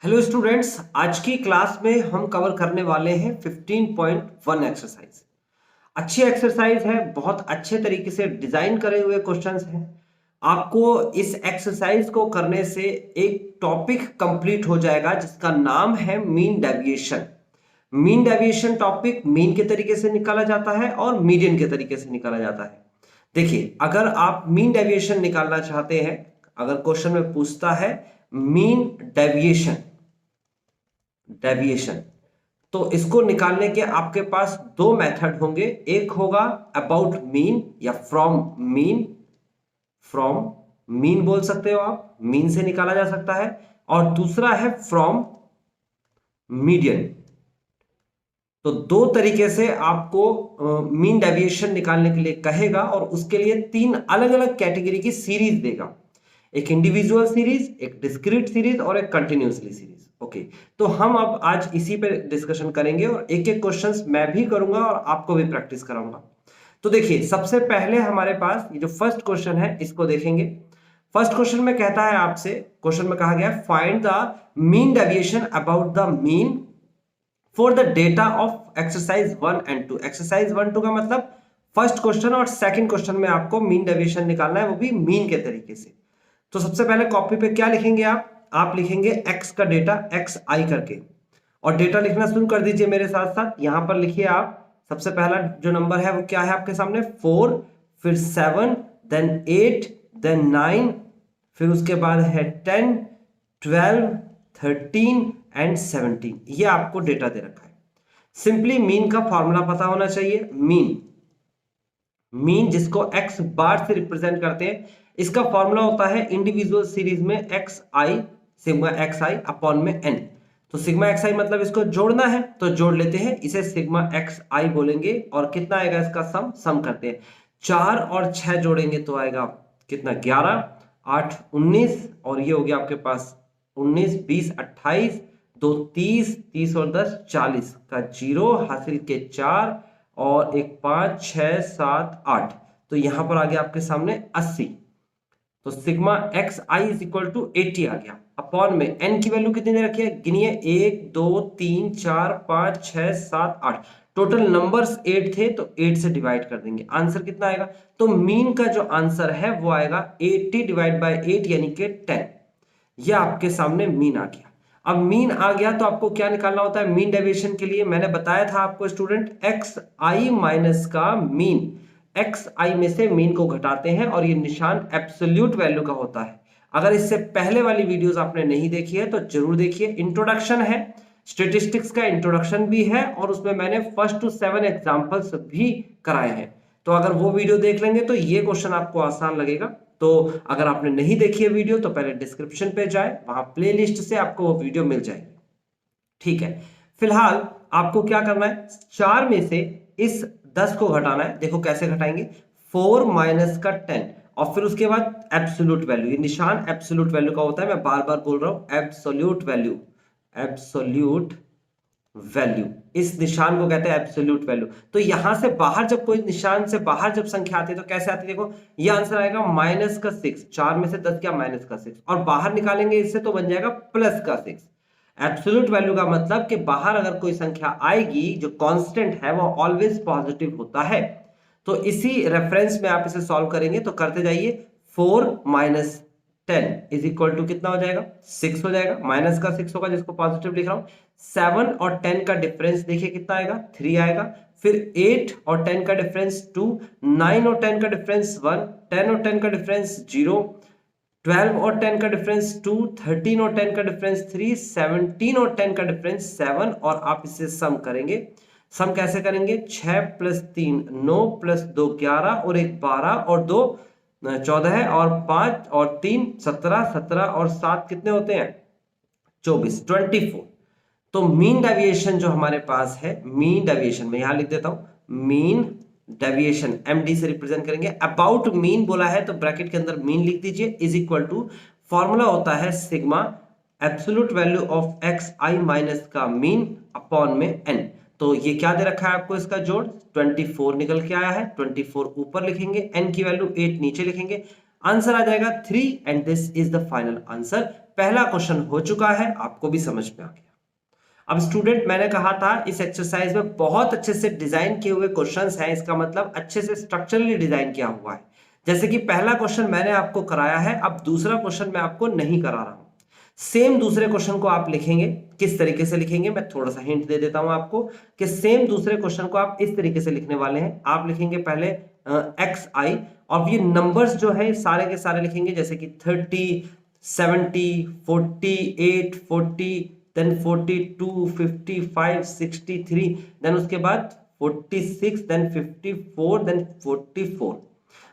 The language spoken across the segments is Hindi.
हेलो स्टूडेंट्स, आज की क्लास में हम कवर करने वाले हैं 15.1 एक्सरसाइज। अच्छी एक्सरसाइज है, बहुत अच्छे तरीके से डिजाइन करे हुए क्वेश्चंस हैं। आपको इस एक्सरसाइज को करने से एक टॉपिक कंप्लीट हो जाएगा जिसका नाम है mean deviation. Mean deviation topic mean के तरीके से निकाला जाता है और मीडियन के तरीके से निकाला जाता है। देखिए, अगर आप मीन डेविएशन निकालना चाहते हैं, अगर क्वेश्चन में पूछता है मीन डेविएशन डेविएशन तो इसको निकालने के आपके पास दो मेथड होंगे। एक होगा अबाउट मीन या फ्रॉम मीन। फ्रॉम मीन बोल सकते हो आप, मीन से निकाला जा सकता है। और दूसरा है फ्रॉम मीडियन। तो दो तरीके से आपको मीन डेविएशन निकालने के लिए कहेगा और उसके लिए तीन अलग अलग कैटेगरी की सीरीज देगा। एक इंडिविजुअल सीरीज, एक डिस्क्रीट सीरीज और एक कंटिन्यूअसली सीरीज। ओके, तो हम अब आज इसी पे डिस्कशन करेंगे और एक एक क्वेश्चंस मैं भी करूंगा और आपको भी प्रैक्टिस कराऊंगा। तो देखिए, सबसे पहले हमारे पास ये जो फर्स्ट क्वेश्चन है इसको देखेंगे। फर्स्ट क्वेश्चन में कहता है आपसे, क्वेश्चन में कहा गया find the mean deviation about the mean for the data of exercise 1 and 2। Exercise 1 2 का मतलब फर्स्ट क्वेश्चन और सेकंड क्वेश्चन में आपको मीन डेविएशन निकालना है, वो भी मीन के तरीके से। तो सबसे पहले कॉपी पे क्या लिखेंगे आप लिखेंगे x का डेटा x i करके और डेटा लिखना शुरू कर दीजिए मेरे साथ साथ। यहां पर लिखिए आप, सबसे पहला जो नंबर है वो क्या है आपके सामने 4, फिर 7, देन 8, देन 9, फिर उसके बाद है 10, 12, 13 एंड 17। ये आपको डेटा दे रखा है। सिंपली मीन का फॉर्मूला पता होना चाहिए। मीन जिसको x बार से रिप्रेजेंट करते हैं, इसका फॉर्मूला होता है इंडिविजुअल सीरीज में x I sigma x I upon में n। तो सिग्मा एक्स आई मतलब इसको जोड़ना है तो जोड़ लेते हैं, इसे सिग्मा एक्स आई बोलेंगे। और कितना आएगा इसका सम करते हैं। 4 और 6 जोड़ेंगे तो आएगा कितना 11, 8 19 और ये हो गया आपके पास 19 20 28, 2 30, 30 और 10 40 का 0 हासिल के 4 और एक 5 6 7 8। तो यहां पर आ गया आपके सामने 80। तो sigma x i is equal to 80 आ गया। अपॉन में एन की वैल्यू कितनी दे रखी है, गिनिए 1 2 3 4 5 6 7 8। टोटल नंबर्स 8 थे तो 8 से डिवाइड कर देंगे, आंसर कितना आएगा। तो मीन का जो आंसर है वो आएगा 80 डिवाइड बाय 8 यानी कि 10। यह आपके सामने मीन आ गया। अब मीन आ गया तो आपको क्या निकालना होता है मीन डेविएशन के लिए। मैंने बताया था आपको स्टूडेंट, एक्स आई माइनस का मीन, एक्स आई में से मीन को घटाते हैं और ये निशान एब्सोल्यूट वैल्यू का होता है। अगर इससे पहले वाली वीडियोस आपने नहीं देखी है तो जरूर देखिए। इंट्रोडक्शन है, स्टेटिस्टिक्स का इंट्रोडक्शन भी है और उसमें मैंने फर्स्ट टू 7 एग्जांपल्स भी कराए हैं। तो अगर वो वीडियो देख लेंगे तो ये क्वेश्चन आपको आसान लगेगा। तो अगर आपने नहीं देखी है वीडियो तो पहले डिस्क्रिप्शन पे जाए, वहां प्लेलिस्ट से आपको वो वीडियो मिल जाएगी। ठीक है, फिलहाल आपको क्या करना है, 4 में से इस 10 को घटाना है। देखो कैसे घटाएंगे, 4 माइनस का 10 और फिर उसके बाद एब्सोल्यूट वैल्यू। ये निशान एब्सोल्यूट वैल्यू का होता है, मैं बार बार बोल रहा हूं एब्सोल्यूट वैल्यू। एब्सोल्यूट वैल्यू, इस निशान को कहते हैं एब्सोल्यूट वैल्यू। तो यहां से बाहर जब कोई निशान से बाहर जब संख्या आती है तो कैसे आती है, देखो ये आंसर आएगा माइनस का 6। 4 में से 10 क्या माइनस का 6 और बाहर निकालेंगे इससे तो बन जाएगा प्लस का 6। एब्सोल्यूट वैल्यू का मतलब कि बाहर अगर कोई संख्या आएगी जो कांस्टेंट है वो ऑलवेज पॉजिटिव होता है। तो इसी रेफरेंस में आप इसे सॉल्व करेंगे तो करते जाइए। 4 माइनस 10 इज इक्वल टू कितना हो जाएगा, 6 हो जाएगा। माइनस का 6 होगा जिसको पॉजिटिव लिख रहा हूं। 7 और 10 का डिफरेंस देखिए कितना आएगा, 3 आएगा। फिर 8 और 10 का डिफरेंस 2, 9 और 10 का डिफरेंस 1, 10 और 10 का डिफरेंस 0, 12 और 10 का डिफरेंस 2, 13 और 10 का डिफरेंस 3, 17 और 10 का डिफरेंस 7। और आप इसे सम करेंगे। सम कैसे करेंगे, 6 प्लस 3 9 प्लस 2 11 और 1 12 और 2 14 और 5 और 3 17, 17 और 7 कितने होते हैं 24, 24। तो मीन डेविएशन जो हमारे पास है, मीन डेविएशन में यहां लिख देता हूं, मीन डेविएशन एमडी से रिप्रेजेंट करेंगे। अबाउट मीन बोला है तो ब्रैकेट के अंदर मीन लिख दीजिए, इज इक्वल टू फॉर्मूला होता है sigma absolute value of x i minus का मीन अपॉन में एन। तो ये क्या दे रखा है आपको, इसका जोड़ 24 निकल के आया है। 24 ऊपर लिखेंगे, n की वैल्यू 8 नीचे लिखेंगे, आंसर आ जाएगा 3 and this is the final answer. पहला क्वेश्चन हो चुका है, आपको भी समझ में आ गया। अब स्टूडेंट, मैंने कहा था इस एक्सरसाइज में बहुत अच्छे से डिजाइन किए हुए क्वेश्चंस हैं, इसका मतलब अच्छे से स्ट्रक्चरली डिजाइन किया हुआ है। जैसे कि पहला क्वेश्चन मैंने आपको कराया है, अब दूसरा क्वेश्चन मैं आपको नहीं करा रहा हूं। सेम दूसरे क्वेश्चन को आप लिखेंगे, किस तरीके से लिखेंगे मैं थोड़ा सा हिंट दे देता हूं आपको कि सेम दूसरे क्वेश्चन को आप इस तरीके से लिखने वाले हैं। आप लिखेंगे पहले एक्स आई, और ये नंबर्स जो है सारे के सारे लिखेंगे, जैसे कि 30, 70, 48, 40, देन 42, 55, 63, देन उसके बाद 46, देन 54, देन 44,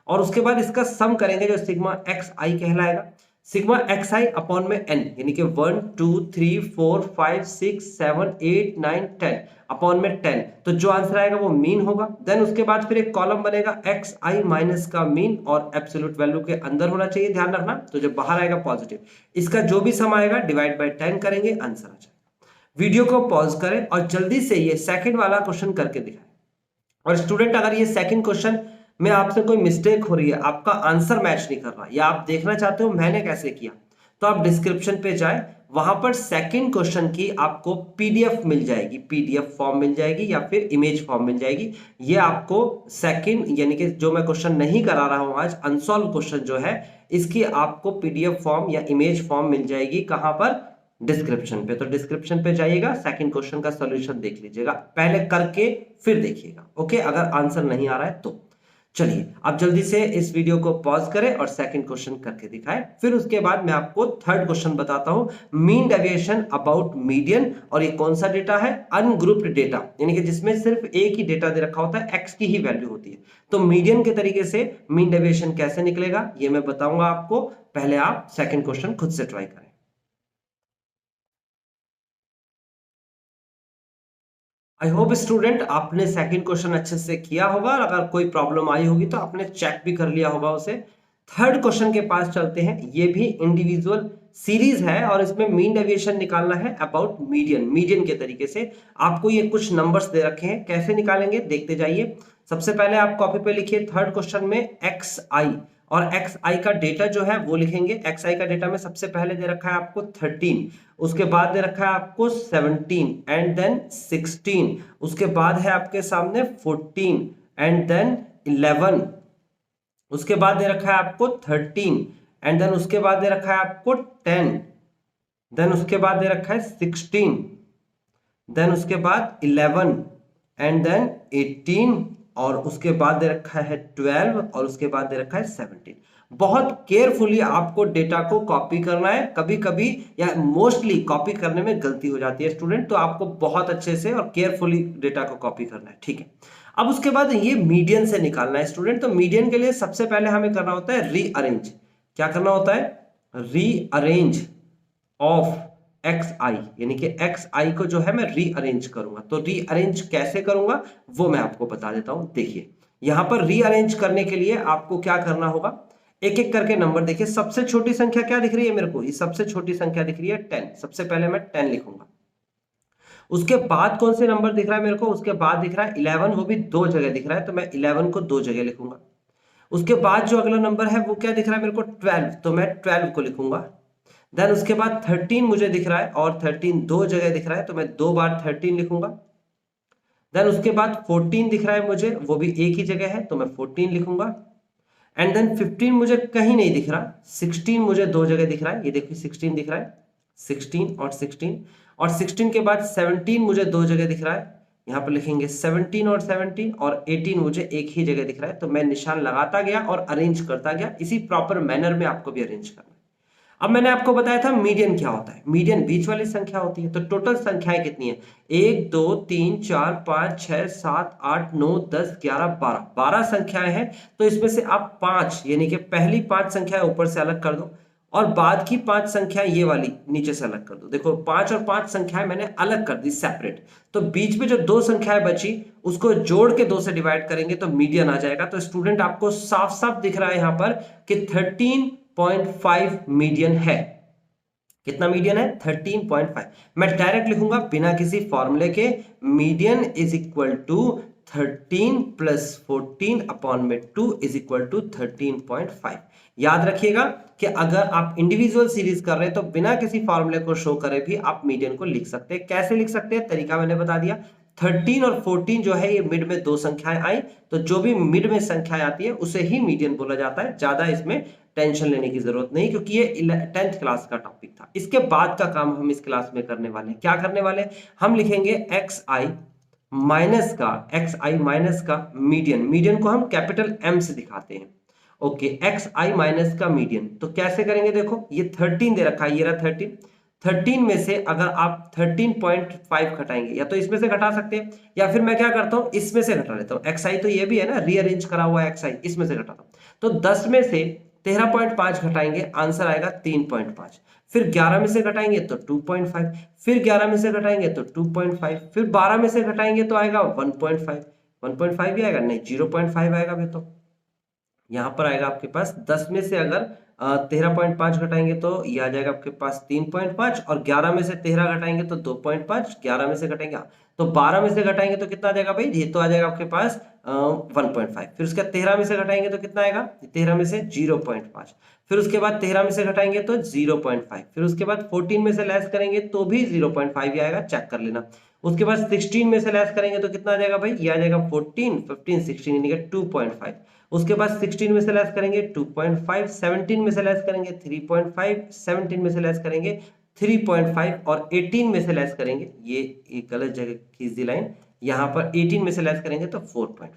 और उसके बाद इसका सम करेंगे जो सिग्मा एक्स आई कहलाएगा। सिग्मा एक्स आई अपॉन में एन, यानी कि 1, 2, 3, 4, 5, 6, 7, 8, 9, 10 अपॉन में 10, तो जो आंसर आएगा वो मीन होगा। देन उसके बाद फिर एक कॉलम बनेगा एक्स आई माइनस का मीन, और एब्सोल्यूट वैल्यू के अंदर होना चाहिए, ध्यान रखना, तो जब बाहर आएगा पॉजिटिव। इसका जो भी सम आएगा डिवाइड बाय 10 करेंगे, आंसर आ जाएगा। वीडियो को पॉज करें और जल्दी से ये सेकंड वाला क्वेश्चन करके दिखाएं। और स्टूडेंट, अगर ये सेकंड क्वेश्चन में आपसे कोई मिस्टेक हो रही है, आपका आंसर मैच नहीं कर रहा, या आप देखना चाहते हो मैंने कैसे किया, तो आप डिस्क्रिप्शन पे जाए, वहां पर सेकंड क्वेश्चन की आपको पीडीएफ मिल जाएगी, पीडीएफ फॉर्म मिल जाएगी या फिर इमेज फॉर्म मिल जाएगी। ये आपको सेकंड, यानी कि जो मैं क्वेश्चन नहीं करा रहा हूं आज, अनसॉल्व क्वेश्चन जो है, इसकी आपको पीडीएफ फॉर्म या इमेज फॉर्म मिल जाएगी। कहां पर? डिस्क्रिप्शन पे। तो डिस्क्रिप्शन पे जाइएगा, सेकंड क्वेश्चन का सॉल्यूशन देख लीजिएगा, पहले करके फिर देखिएगा, ओके, अगर आंसर नहीं आ रहा है तो। चलिए अब जल्दी से इस वीडियो को पॉज करें और सेकंड क्वेश्चन करके दिखाएं, फिर उसके बाद मैं आपको थर्ड क्वेश्चन बताता हूं, मीन डेविएशन अबाउट मीडियन। और ये कौन सा डेटा है? अनग्रुप्ड डेटा, यानी कि जिसमें सिर्फ एक ही डेटा दे रखा होता है, एक्स की ही वैल्यू होती है। तो मीडियन के तरीके से मीन डेविएशन कैसे निकलेगा ये मैं बताऊंगा आपको, पहले आप सेकंड क्वेश्चन खुद से ट्राई करें। आई होप स्टूडेंट आपने सेकंड क्वेश्चन अच्छे से किया होगा, और अगर कोई प्रॉब्लम आई होगी तो आपने चेक भी कर लिया होगा उसे। थर्ड क्वेश्चन के पास चलते हैं, ये भी इंडिविजुअल सीरीज है और इसमें मीन डेविएशन निकालना है अबाउट मीडियन। मीडियन के तरीके से आपको ये कुछ नंबर्स दे रखे हैं, कैसे निकालेंगे देखते जाइए। सबसे पहले आप कॉपी पे लिखिए थर्ड क्वेश्चन में एक्स आई, और एक्स आई का डेटा जो है वो लिखेंगे। एक्स आई का डेटा में सबसे पहले दे रखा है आपको 13, उसके बाद दे रखा है आपको 17 एंड देन 16, उसके बाद है आपके सामने 14 एंड देन 11, उसके बाद दे रखा है आपको 13 एंड देन उसके बाद दे रखा है आपको 10, देन उसके बाद दे रखा है 16, देन उसके बाद 11 एंड देन 18, और उसके बाद दे रखा है 12, और उसके बाद दे रखा है 17। बहुत केयरफुली आपको डेटा को कॉपी करना है, कभी कभी या मोस्टली कॉपी करने में गलती हो जाती है स्टूडेंट, तो आपको बहुत अच्छे से और केयरफुली डेटा को कॉपी करना है, ठीक है। अब उसके बाद ये मीडियन से निकालना है स्टूडेंट, तो मीडियन के लिए सबसे पहले हमें करना होता है रीअरेंज। क्या करना होता है? रीअरेंज ऑफ एक्स आई, यानी कि एक्स आई को जो है मैं रीअरेंज करूंगा। तो रीअरेंज कैसे करूंगा वो मैं आपको बता देता हूं। देखिए यहां पर रीअरेंज करने के लिए आपको क्या करना होगा, एक एक करके नंबर देखिए। सबसे छोटी संख्या क्या दिख रही है मेरे को? ये सबसे छोटी संख्या दिख रही है 10। सबसे पहले मैं 10 लिखूंगा। उसके बाद कौन से नंबर दिख रहा है मेरे को? उसके बाद दिख रहा है 11, वो भी दो जगह दिख रहा है, तो मैं 11 को दो जगह लिखूंगा। उसके बाद जो अगला नंबर है वो क्या दिख रहा है मेरे को? 12, तो मैं 12 को लिखूंगा। देन उसके बाद 13 मुझे दिख रहा है, और 13 दो जगह दिख रहा है, तो मैं दो बार 13 लिखूंगा। देन उसके बाद 14 दिख रहा है मुझे, वो भी एक ही जगह है, तो मैं 14 लिखूंगा। एंड देन 15 मुझे कहीं नहीं दिख रहा, 16 मुझे दो जगह दिख रहा है, ये देखिए 16 दिख रहा है, 16 और 16, और 16 के बाद 17 मुझे दो जगह दिख रहा है, यहाँ पर लिखेंगे 17 और 17, और 18 मुझे एक ही जगह दिख रहा है। तो मैं निशान लगाता गया और अरेंज करता गया, इसी प्रॉपर मैनर में आपको भी अरेंज करना है। अब मैंने आपको बताया था मीडियन क्या होता है। मीडियन बीच वाली संख्या होती है। तो टोटल संख्याएं कितनी है? 1 2 3 4 5 6 7 8 9 10 11 12, 12 संख्याएं हैं। तो इसमें से आप 5, यानी कि पहली 5 संख्याएं ऊपर से अलग कर दो, और बाद की 5 संख्याएं ये वाली नीचे से अलग कर दो। देखो 5 और 5 संख्याएं मैंने अलग कर दी, सेपरेट। तो बीच में जो दो संख्याएं बची उसको जोड़ के 2 से डिवाइड करेंगे तो मीडियन आ जाएगा। तो स्टूडेंट आपको साफ साफ दिख रहा है यहां पर कि 13.5 मीडियन है। कितना मीडियन है? 13.5। मैं डायरेक्ट लिखूंगा बिना किसी फॉर्मूले के, median is equal to 13 plus 14 upon में 2 इज इक्वल टू 13.5। याद रखिएगा कि अगर आप इंडिविजुअल सीरीज कर रहे हैं तो बिना किसी फॉर्मूले को शो करे भी आप मीडियन को लिख सकते हैं। कैसे लिख सकते हैं, तरीका मैंने बता दिया। 13 और 14 जो है ये मिड में दो संख्याएं आई, तो जो भी मिड में संख्याएं आती है उसे ही मीडियन बोला जाता है। ज्यादा इसमें टेंशन लेने की जरूरत नहीं, क्योंकि ये 10th क्लास का टॉपिक था। इसके बाद का काम हम इस क्लास में करने वाले हैं। क्या करने वाले, हम लिखेंगे xi माइनस का मीडियन। मीडियन को हम कैपिटल M से दिखाते हैं। ओके, xi माइनस का मीडियन तो कैसे करेंगे, देखो ये 13 दे रखा है, ये रहा 13 में से अगर आप 13.5 घटाएंगे, या तो इसमें से घटा सकते हैं या फिर मैं क्या करता हूं इसमें से घटा लेता हूं। xi तो ये भी है ना, रीअरेंज करा हुआ xi, इसमें से घटाता हूं। तो 10 में से 13.5 घटाएंगे, आंसर आएगा 3.5। फिर 11 में से घटाएंगे तो 2.5, फिर 11 में से घटाएंगे तो 2.5, फिर 12 में से घटाएंगे तो आएगा 1.5। 1.5 भी आएगा नहीं, 0.5 आएगा। भी तो यहां पर आएगा आपके पास 10 में से अगर 13.5 घटाएंगे तो ये आ जाएगा आपके पास 3.5, और 11 में से 13 घटाएंगे तो 2.5, 11 में से घटाएंगे तो 12 में से घटाएंगे तो कितना आ जाएगा भाई, ये तो आ जाएगा आपके पास 1.5। फिर उसके बाद 13 में से घटाएंगे तो कितना आएगा, 13 में से 0.5, फिर उसके बाद 13 में से घटाएंगे तो 0.5, फिर उसके बाद 14 में से लेस करेंगे तो भी 0.5 ही आएगा, चेक कर लेना। उसके बाद 16 में से लेस करेंगे तो कितना आ जाएगा भाई, ये आ जाएगा 14, 15, 16 यानी कि 2.5। उसके बाद 16 में से लेस करेंगे 2.5, 17 में से लेस करेंगे 3.5, 17 में से लेस करेंगे 3.5, और 18 में से लेस करेंगे, ये एक गलत जगह खींच दी लाइन, यहां पर 18 में से लेस करेंगे तो 4.5।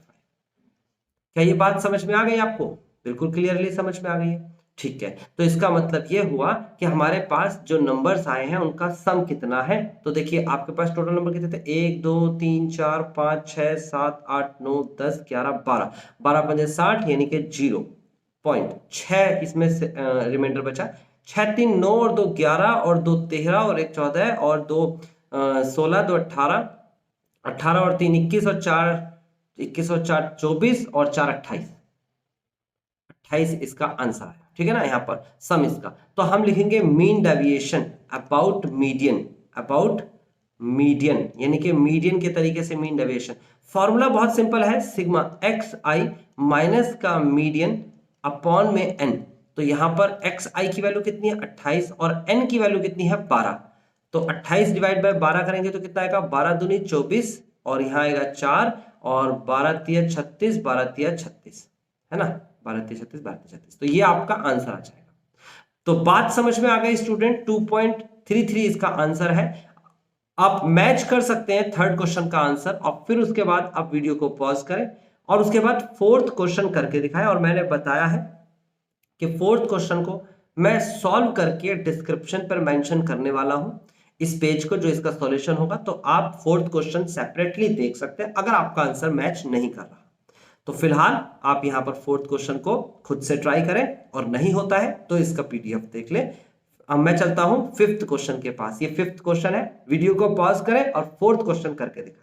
क्या ये बात समझ में आ गई आपको, बिल्कुल क्लियरली समझ में आ गई है, ठीक है। तो इसका मतलब ये हुआ कि हमारे पास जो नंबर्स आए हैं उनका सम कितना है। तो देखिए आपके पास टोटल नंबर कितने थे, 1 2 3 4 5 6 7 8 9 10 11 12, 12 पंजे 60 यानी कि 0.6 इसमें से रिमाइंडर बचा। 6 3 9 और 2 11 और 2 13 और 1 14 और 2 16, 2 18, 18 और 3 21 और 4 21 और 4 24 और 4 28, 28 इसका आंसर है, ठीक है ना। यहाँ पर सम इसका, तो हम लिखेंगे mean deviation about median, about median यानी कि मीडियन के तरीके से मीन डेविएशन। फॉर्मूला बहुत सिंपल है, सिग्मा एक्स आई माइनस का मीडियन अपॉन में एन। तो यहां पर एक्स आई की वैल्यू कितनी है 28 और एन की वैल्यू कितनी है 12। तो 28 डिवाइड बाय 12 करेंगे तो कितना आएगा, 12 दूनी 24 और यहाँ आएगा 4 और 12 तिया 36, 12 तिया 36, है ना, 12 तिया 36, 12 तिया 36। तो ये आपका आंसर आ जाएगा। तो बात समझ में आ गई स्टूडेंट, 2.33 इसका आंसर है। आप मैच कर सकते हैं थर्ड क्वेश्चन का आंसर, और फिर उसके बाद आप वीडियो को पॉज करें और उसके बाद फोर्थ क्वेश्चन करके दिखाएं। और मैंने बताया है कि फोर्थ क्वेश्चन को मैं सॉल्व करके डिस्क्रिप्शन पर मेंशन करने वाला हूं इस पेज को, जो इसका सॉल्यूशन होगा। तो आप फोर्थ क्वेश्चन सेपरेटली देख सकते हैं अगर आपका आंसर मैच नहीं कर रहा। तो फिलहाल आप यहां पर फोर्थ क्वेश्चन को खुद से ट्राई करें, और नहीं होता है तो इसका पीडीएफ देख लें। अब मैं चलता हूं फिफ्थ क्वेश्चन के पास। ये फिफ्थ क्वेश्चन है, वीडियो को पॉज करें और फोर्थ क्वेश्चन करके दिखाएं।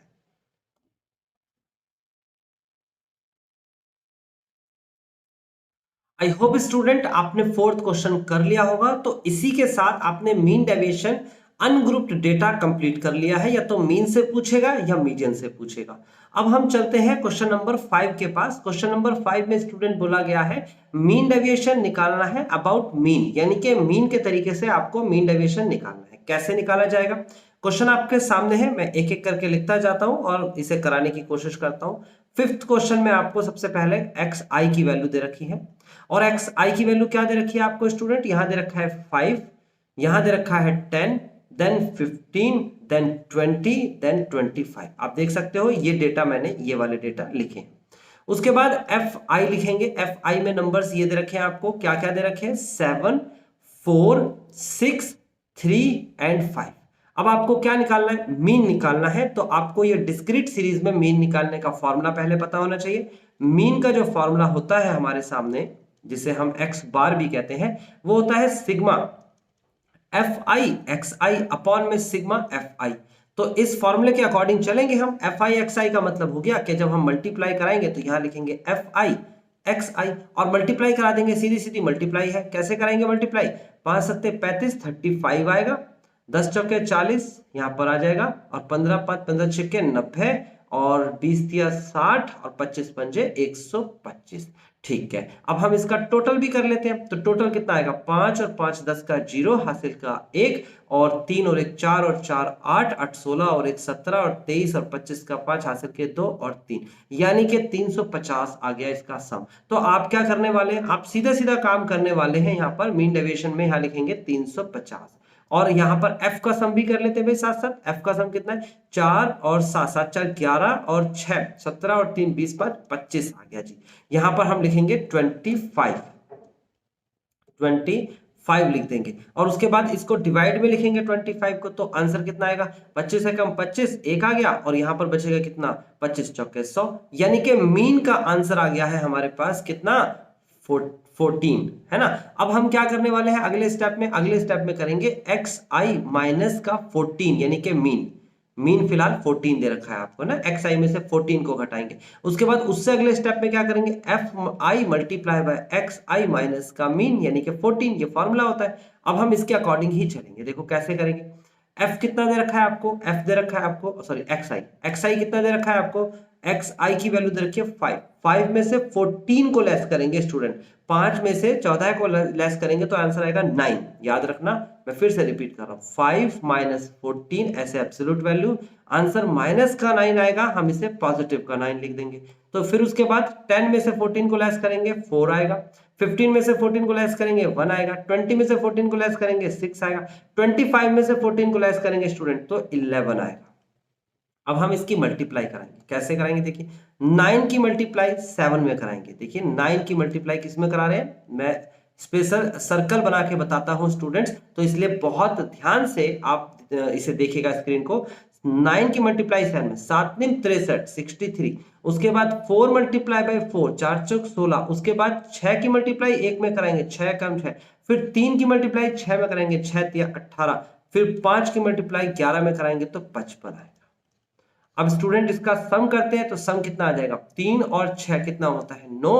आई होप स्टूडेंट आपने फोर्थ क्वेश्चन कर लिया होगा। तो इसी के साथ आपने mean deviation ungrouped data complete कर लिया है, या तो मीन से पूछेगा या मीडियन से पूछेगा। अब हम चलते हैं क्वेश्चन नंबर 5 के पास। क्वेश्चन नंबर 5 में स्टूडेंट बोला गया है मीन डेविएशन निकालना है अबाउट मीन, यानी कि मीन के तरीके से आपको मीन डेविएशन निकालना है। कैसे निकाला जाएगा, क्वेश्चन आपके सामने है, मैं एक एक करके लिखता जाता हूं और इसे कराने की कोशिश करता हूं। फिफ्थ क्वेश्चन में आपको सबसे पहले एक्स आई की वैल्यू दे रखी है, और एक्स आई की वैल्यू क्या दे रखी है आपको स्टूडेंट, यहां दे रखा है 5, यहां दे रखा है 10, देन 15, देन 20, देन 25। आप देख सकते हो ये डेटा मैंने ये वाले डेटा लिखे हैं। उसके बाद एफ आई लिखेंगे। एफ आई में नंबर्स ये दे रखे हैं आपको, क्या क्या दे रखे हैं, 7, 4, 6, 3 एंड 5। अब आपको क्या निकालना है, मीन निकालना है। तो आपको ये डिस्क्रीट सीरीज में मीन निकालने का फॉर्मूला पहले पता होना चाहिए। मीन का जो फॉर्मूला होता है हमारे सामने, जिसे हम एक्स बार भी कहते हैं, वो होता है sigma F I x I upon में सिग्मा एफ आई। तो इस फॉर्मूले के अकॉर्डिंग चलेंगे हम। एफ आई एक्स आई का मतलब हो गया कि जब हम मल्टीप्लाई कराएंगे तो यहां लिखेंगे एफ आई एक्स आई और मल्टीप्लाई करा देंगे, सीधी सीधी मल्टीप्लाई है। कैसे कराएंगे मल्टीप्लाई, 5 सत्ते 35, 35 आएगा, 10 चौके 40 यहां पर आ जाएगा, और 15 5 15 6 90 और 20 दिया 60 और 25 पंजे 125। ठीक है, अब हम इसका टोटल भी कर लेते हैं। तो टोटल कितना आएगा, 5 और 5 10 का 0, हासिल का 1, और 3 और 1 4 और 4 8 8 16 और 1 17 और 23 और 25 का 5, हासिल के 2 और 3, यानी कि 350 आ गया इसका सम। तो आप क्या करने वाले हैं, आप सीधा सीधा काम करने वाले हैं। यहाँ पर मीन डेविएशन में यहाँ लिखेंगे 350, और यहाँ पर f का सम भी कर लेते हैं भाई साथ साथ। f का सम कितना है, 4 और 7 7 4 11 और 6 17 और 3 20 5 25 आ गया जी। यहाँ पर हम लिखेंगे 25 लिख देंगे, और उसके बाद इसको डिवाइड में लिखेंगे 25 को। तो आंसर कितना आएगा, 25 से कम 25 1 आ गया, और यहाँ पर बचेगा कितना, 25 चौके 100, यानी कि मीन का आंसर आ गया है हमारे पास कितना, 14, है ना। अब हम क्या करने वाले हैं अगले स्टेप में करेंगे xi माइनस का 14, यानी कि मीन फिलहाल 14 दे रखा है आपको ना, xi में से 14 को घटाएंगे। उसके बाद उससे अगले स्टेप में क्या करेंगे, fi multiply by xi minus का मीन, यानी कि 14, ये फॉर्मूला होता है। अब हम इसके अकॉर्डिंग ही चलेंगे, देखो कैसे करेंगे। f कितना दे रखा है आपको, f दे रखा है आपको, सॉरी xi कितना दे रखा है आपको, xi की वैल्यू दे रखी है 5 में से 14 को लेस करेंगे स्टूडेंट, 5 में से 14 को लेस करेंगे तो आंसर आएगा 9। याद रखना, मैं फिर से रिपीट कर रहा हूं, 5 माइनस 14 ऐसे एब्सोल्यूट वैल्यू, आंसर माइनस का 9 आएगा, हम इसे पॉजिटिव का 9 लिख देंगे। तो फिर उसके बाद 10 में से 14 को लेस करेंगे 4 आएगा, 15 में से 14 को लेस करेंगे 1 आएगा, 20 में से 14 को लेस करेंगे 6 आएगा, 25 में से 14 को लेस करेंगे स्टूडेंट तो 11 आएगा। अब हम इसकी मल्टीप्लाई कराएंगे, कैसे कराएंगे, देखिए 9 की मल्टीप्लाई 7 में कराएंगे। देखिए 9 की मल्टीप्लाई किस में करा रहे हैं, मैं स्पेशल सर्कल बना के बताता हूं स्टूडेंट्स, तो इसलिए बहुत ध्यान से आप इसे देखिएगा स्क्रीन को। 9 की मल्टीप्लाई 7 में, 7 दिन 63 63, उसके बाद 4 मल्टीप्लाई बाय 4 4 चौक 16, उसके बाद 6 की मल्टीप्लाई 1 में कराएंगे 6 कम 6, फिर 3 की मल्टीप्लाई 6 में कराएंगे 6 तिया 18, फिर 5 की मल्टीप्लाई 11 में कराएंगे तो 55 आएगा। अब स्टूडेंट इसका सम करते हैं तो सम कितना आ जाएगा, 3 और 6 कितना होता है 9,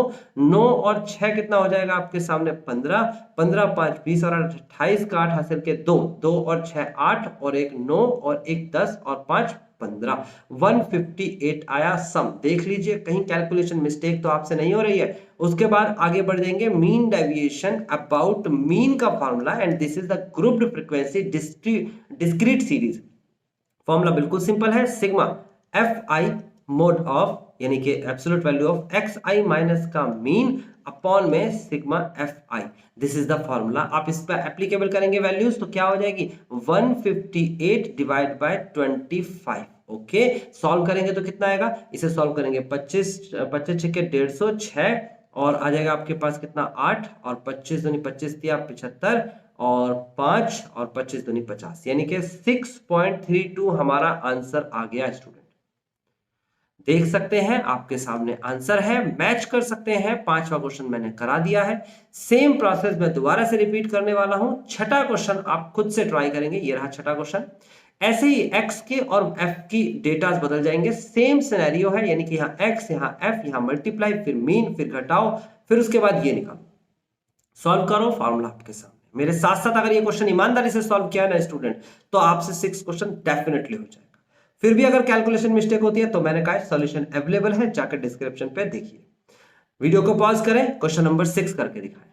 9 और 6 कितना हो जाएगा आपके सामने 15, 15 5 20 और 28 का 8 हासिल के 2, 2 और 6 8 और 1 9 और 1 10 और 5 15, 158 आया सम। देख लीजिए कहीं कैलकुलेशन मिस्टेक तो आपसे नहीं हो रही है। उसके बाद आगे बढ़ जाएंगे, मीन डेविएशन अबाउट मीन का formula, and this is the grouped frequency discrete series. Formula बिल्कुल सिंपल है, सिग्मा fi मोड ऑफ, यानी कि absolute value of xi minus का मीन अपॉन में sigma fi, this is the formula. आप इस पर एप्लीकेबल करेंगे वैल्यूज तो क्या हो जाएगी, 158 डिवाइड बाय 25। ओके, सॉल्व करेंगे तो कितना आएगा, इसे सॉल्व करेंगे 25 25 छक्के 150, 6 और आ जाएगा आपके पास कितना 8, और 25 दूनी 25 दिया 75, और 5 और 25 दूनी 50, यानी कि 6.32 हमारा आंसर आ गया स्टूडेंट। देख सकते हैं आपके सामने आंसर है, मैच कर सकते हैं। 5वां क्वेश्चन मैंने करा दिया है, सेम प्रोसेस मैं दोबारा से रिपीट करने वाला हूं। छठा क्वेश्चन आप खुद से ट्राई करेंगे, ये रहा छठा क्वेश्चन। ऐसे ही x के और f की डेटास बदल जाएंगे, सेम सिनेरियो है, यानी कि यहाँ x यहाँ f यहाँ मल्टीप्लाई फिर मीन फिर घटाओ फिर उसके बाद ये निकालो, सॉल्व करो, फॉर्मूला आपके सामने। मेरे साथ साथ अगर ये क्वेश्चन ईमानदारी से सॉल्व किया ना स्टूडेंट तो आपसे 6 क्वेश्चन डेफिनेटली हो जाएगा। फिर भी अगर कैलकुलेशन मिस्टेक होती है तो मैंने कहा सॉल्यूशन अवेलेबल है, जाकर डिस्क्रिप्शन पे देखिए। वीडियो को पॉज करें, क्वेश्चन नंबर 6 करके दिखाएं।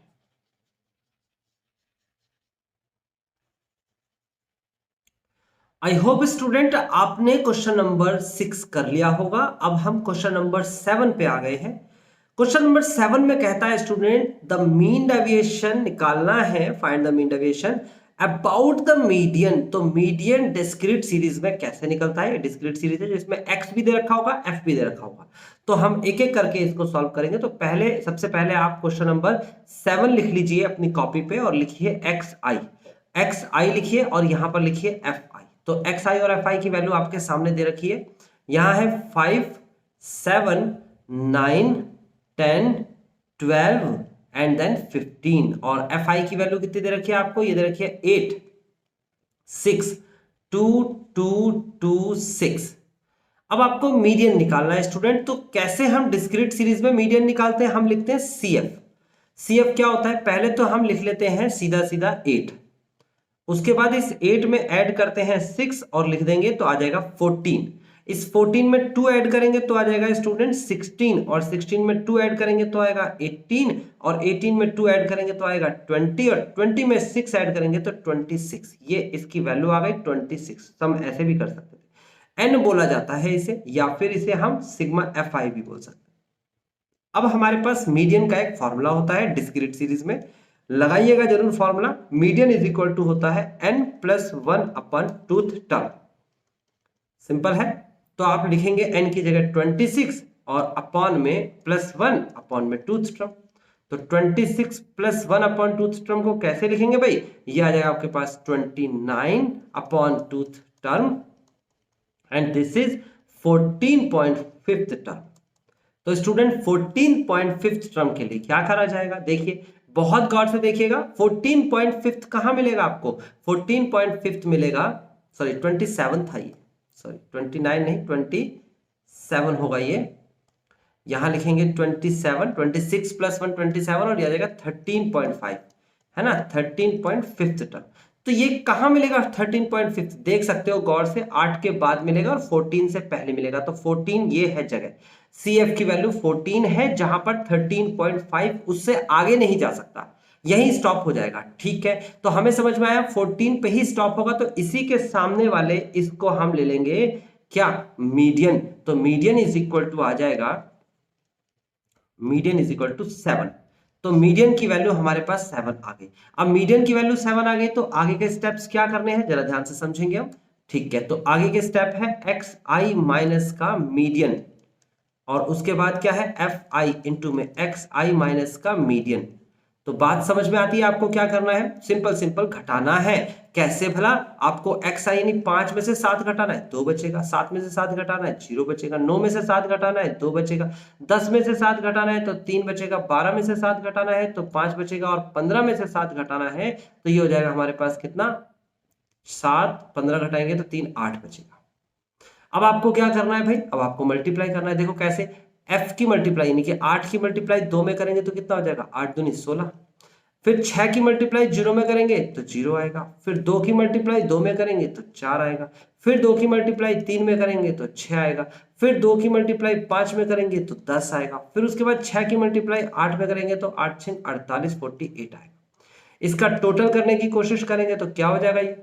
आई होप स्टूडेंट आपने क्वेश्चन नंबर 6 कर लिया होगा। अब हम क्वेश्चन नंबर 7 पे आ गए हैं। क्वेश्चन नंबर 7 में कहता है स्टूडेंट द मीन डेविएशन निकालना है, find the mean deviation about the median. तो मीडियन डिस्क्रीट सीरीज में कैसे निकलता है, डिस्क्रीट सीरीज है जिसमें x भी दे रखा होगा f भी दे रखा होगा। तो हम एक एक करके इसको सॉल्व करेंगे। तो सबसे पहले आप क्वेश्चन नंबर 7 लिख लीजिए अपनी कॉपी पे और लिखिए xi लिखिए और यहां पर लिखिए fi। तो xi और fi की वैल्यू आपके सामने दे रखी है, यहां है 5 7 9 10 12 एंड देन 15, और fi की वैल्यू कितनी दे रखी है आपको, ये दे रखी है 8 6 2 2 2 6। अब आपको मीडियन निकालना है स्टूडेंट। तो कैसे हम डिस्क्रीट सीरीज में मीडियन निकालते हैं, हम लिखते हैं CF क्या होता है, पहले तो हम लिख लेते हैं सीधा सीधा 8, उसके बाद इस 8 में ऐड करते हैं 6 और लिख देंगे तो आ जाएगा 14। इस 14 में 2 ऐड करेंगे तो आ जाएगा स्टूडेंट 16, और 16 में 2 ऐड करेंगे तो आएगा 18, और 18 में 2 ऐड करेंगे तो आएगा 20, और 20 में 6 ऐड करेंगे तो 26। ये इसकी वैल्यू आ गई 26। हम ऐसे भी कर सकते थे, एन बोला जाता है इसे, या फिर इसे हम सिग्मा एफ आई भी बोल सकते हैं। अब हमारे पास मीडियन का एक फॉर्मूला होता है डिस्क्रीट सीरीज में, लगाइएगा जरूर formula. Median is equal to होता है n plus 1 upon twoth term. Simple है, तो आप लिखेंगे n की जगह 26 और अपॉन में प्लस 1 अपॉन में टूथ टर्म। तो 26 प्लस 1 अपॉन टूथ टर्म को कैसे लिखेंगे भाई, ये आ जाएगा आपके पास 29 upon tooth term, and this is 14.5 term. तो स्टूडेंट 14.5 टर्म के लिए क्या करा जाएगा, देखिए बहुत गौर से देखिएगा। 14.5 कहां मिलेगा आपको, 14.5 मिलेगा, सॉरी 27 था ये, सॉरी 29 नहीं 27 होगा ये। यहां लिखेंगे 27, 26 प्लस 1 27, और यह आ जाएगा 13.5, है ना, 13.5 टर्म। तो ये कहां मिलेगा 13.5, देख सकते हो गौर से, 8 के बाद मिलेगा और 14 से पहले मिलेगा। तो 14 ये है जगह, CF की वैल्यू 14 है, जहां पर 13.5 उससे आगे नहीं जा सकता, यही स्टॉप हो जाएगा। ठीक है, तो हमें समझ में आया 14 पे ही स्टॉप होगा, तो इसी के सामने वाले इसको हम ले लेंगे क्या, मीडियन। तो मीडियन इज इक्वल टू आ जाएगा, मीडियन इज इक्वल टू 7। तो मीडियन की वैल्यू हमारे पास 7 आ गई। अब मीडियन की वैल्यू 7 आ गई, तो आगे के स्टेप्स क्या करने हैं जरा ध्यान से समझेंगे हम। ठीक है, तो आगे के स्टेप है एक्स आई माइनस का मीडियन, और उसके बाद क्या है एफ आई इंटू में एक्स आई माइनस का मीडियन। तो बात समझ में आती है आपको क्या करना है, सिंपल सिंपल घटाना है। कैसे भला, आपको एक्स आई यानी 5 में से 7 घटाना है, 2 बचेगा, 7 में से 7 घटाना है 0 बचेगा, 9 में से 7 घटाना है 2 बचेगा, 10 में से 7 घटाना है तो 3 बचेगा, 12 में से 7 घटाना है तो 5 बचेगा, और 15 में से 7 घटाना है तो ये हो जाएगा हमारे पास कितना, 7, 15 घटाएंगे तो 3, 8 बचेगा। अब आपको क्या करना है भाई, अब आपको मल्टीप्लाई करना है। देखो कैसे, f की मल्टीप्लाई यानी कि 8 की मल्टीप्लाई 2 में करेंगे तो कितना हो जाएगा, 8 दूनी 16। फिर 6 की मल्टीप्लाई 0 में करेंगे तो 0 आएगा, फिर 2 की मल्टीप्लाई 2 में करेंगे तो 4 आएगा, फिर 2 की मल्टीप्लाई 3 में करेंगे तो 6 आएगा, फिर 2 की मल्टीप्लाई 5 में करेंगे तो 10 आएगा, फिर उसके बाद 6 की मल्टीप्लाई 8 में करेंगे तो 8 6 48 48 आएगा। इसका टोटल करने की कोशिश करेंगे तो क्या हो जाएगा, ये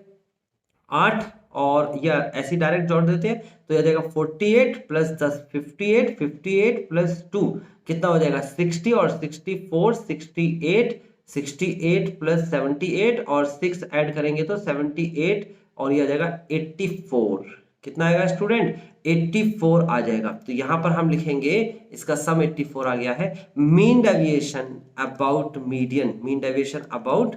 8 और या ऐसे डायरेक्ट जोड़ देते हैं तो यह जाएगा 48 प्लस 10 58, 58 प्लस 2 कितना हो जाएगा 60, और 64 68, 68 प्लस 78 और 6 ऐड करेंगे तो 78, और यह आ जाएगा 84। कितना आएगा स्टूडेंट, 84 आ जाएगा। तो यहां पर हम लिखेंगे इसका सम 84 आ गया है। Mean deviation about median, mean deviation about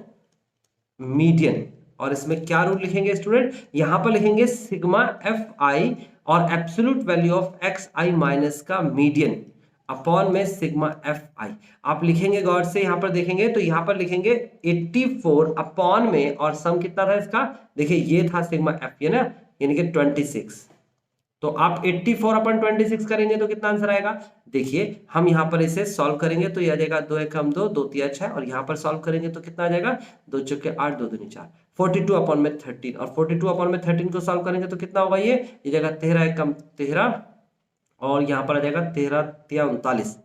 median, और इसमें क्या रूल लिखेंगे स्टूडेंट, यहां पर लिखेंगे सिग्मा एफ आई और absolute value of x i minus का मीडियन अपॉन में सिग्मा एफ आई। आप लिखेंगे गौर से, यहां पर देखेंगे तो यहां पर लिखेंगे 84 अपॉन में, और सम कितना था इसका, देखिए ये था सिग्मा एफ, ये ना यानी कि 26। तो आप 84 अपन 26 करेंगे तो कितना आंसर आएगा, देखिए हम यहाँ पर इसे सॉल्व करेंगे तो यह आ जाएगा 2 1 2 2 3 6, और यहाँ पर सॉल्व करेंगे तो कितना आ जाएगा 2 चौके 8 2 दूनी 4, 42 अपॉन में 13, और 42 अपॉन में 13 को सॉल्व करेंगे तो कितना होगा, ये जाएगा 13 1 13, और यहाँ पर आ जाएगा 13 3 39,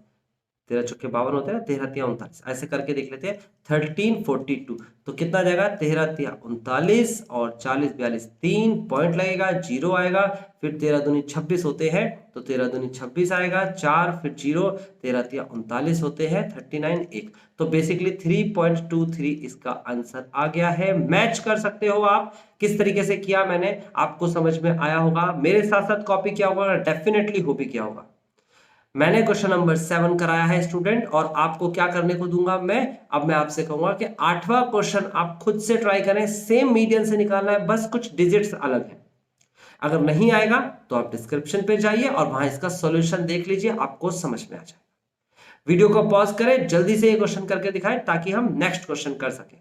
13 चौके 52 होते हैं ना, 13 3 39, ऐसे करके देख लेते हैं 1342। तो कितना आ जाएगा 13 3 39 और 40 42, 3 पॉइंट लगेगा, 0 आएगा, फिर 13 दूनी 26 होते हैं तो 13 दूनी 26 आएगा, 4 फिर 0, 13 3 39 होते हैं, 39 1। तो बेसिकली 3.23 इसका आंसर आ गया है। मैच कर सकते हो आप, किस तरीके से किया मैंने आपको समझ में आया होगा। मेरे साथ साथ कॉपी किया होगा, डेफिनेटली हो भी किया होगा। मैंने क्वेश्चन नंबर 7 कराया है स्टूडेंट, और आपको क्या करने को दूंगा मैं, अब मैं आपसे कहूंगा कि 8वां क्वेश्चन आप खुद से ट्राई करें, सेम मीडियन से निकालना है, बस कुछ डिजिट्स अलग है। अगर नहीं आएगा तो आप डिस्क्रिप्शन पे जाइए और वहां इसका सॉल्यूशन देख लीजिए, आपको समझ में आ जाए। वीडियो को पॉज करें, जल्दी से ये क्वेश्चन करके दिखाएं ताकि हम नेक्स्ट क्वेश्चन कर सकें।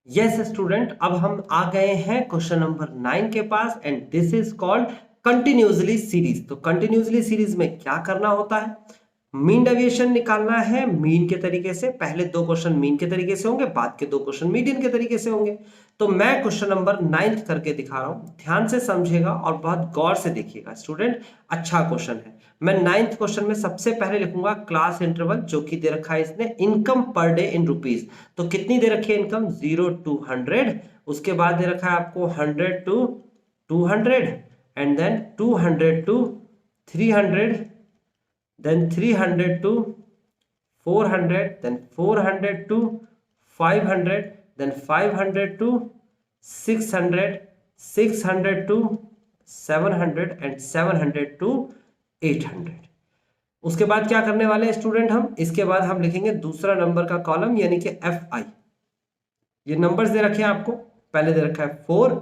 यस स्टूडेंट, अब हम आ गए हैं क्वेश्चन नंबर 9 के पास, and this is called continuously series. तो कंटिन्यूअसली सीरीज में क्या करना होता है, मीन डेविएशन निकालना है मीन के तरीके से। पहले 2 क्वेश्चन मीन के तरीके से होंगे, बाद के 2 क्वेश्चन मीडियन के तरीके से होंगे। तो मैं क्वेश्चन नंबर 9 करके दिखा रहा हूं, ध्यान से समझिएगा और बहुत गौर से देखिएगा स्टूडेंट, अच्छा क्वेश्चन है। मैं 9th क्वेश्चन में सबसे पहले लिखूंगा क्लास इंटरवल, जो कि दे रखा है इसने income per day in rupees. तो कितनी दे रखी है इनकम, 0 to 100, उसके बाद दे रखा है आपको 100 to 200, and then 200 to 300, then 300 to 400, then 400 to 500, then 500 to 600, 600 to 700 and 700 to 800। उसके बाद क्या करने वाले हैं स्टूडेंट हम, इसके बाद हम लिखेंगे दूसरा नंबर का कॉलम यानी कि FI। ये नंबर्स दे रखे हैं आपको, पहले दे रखा है 4,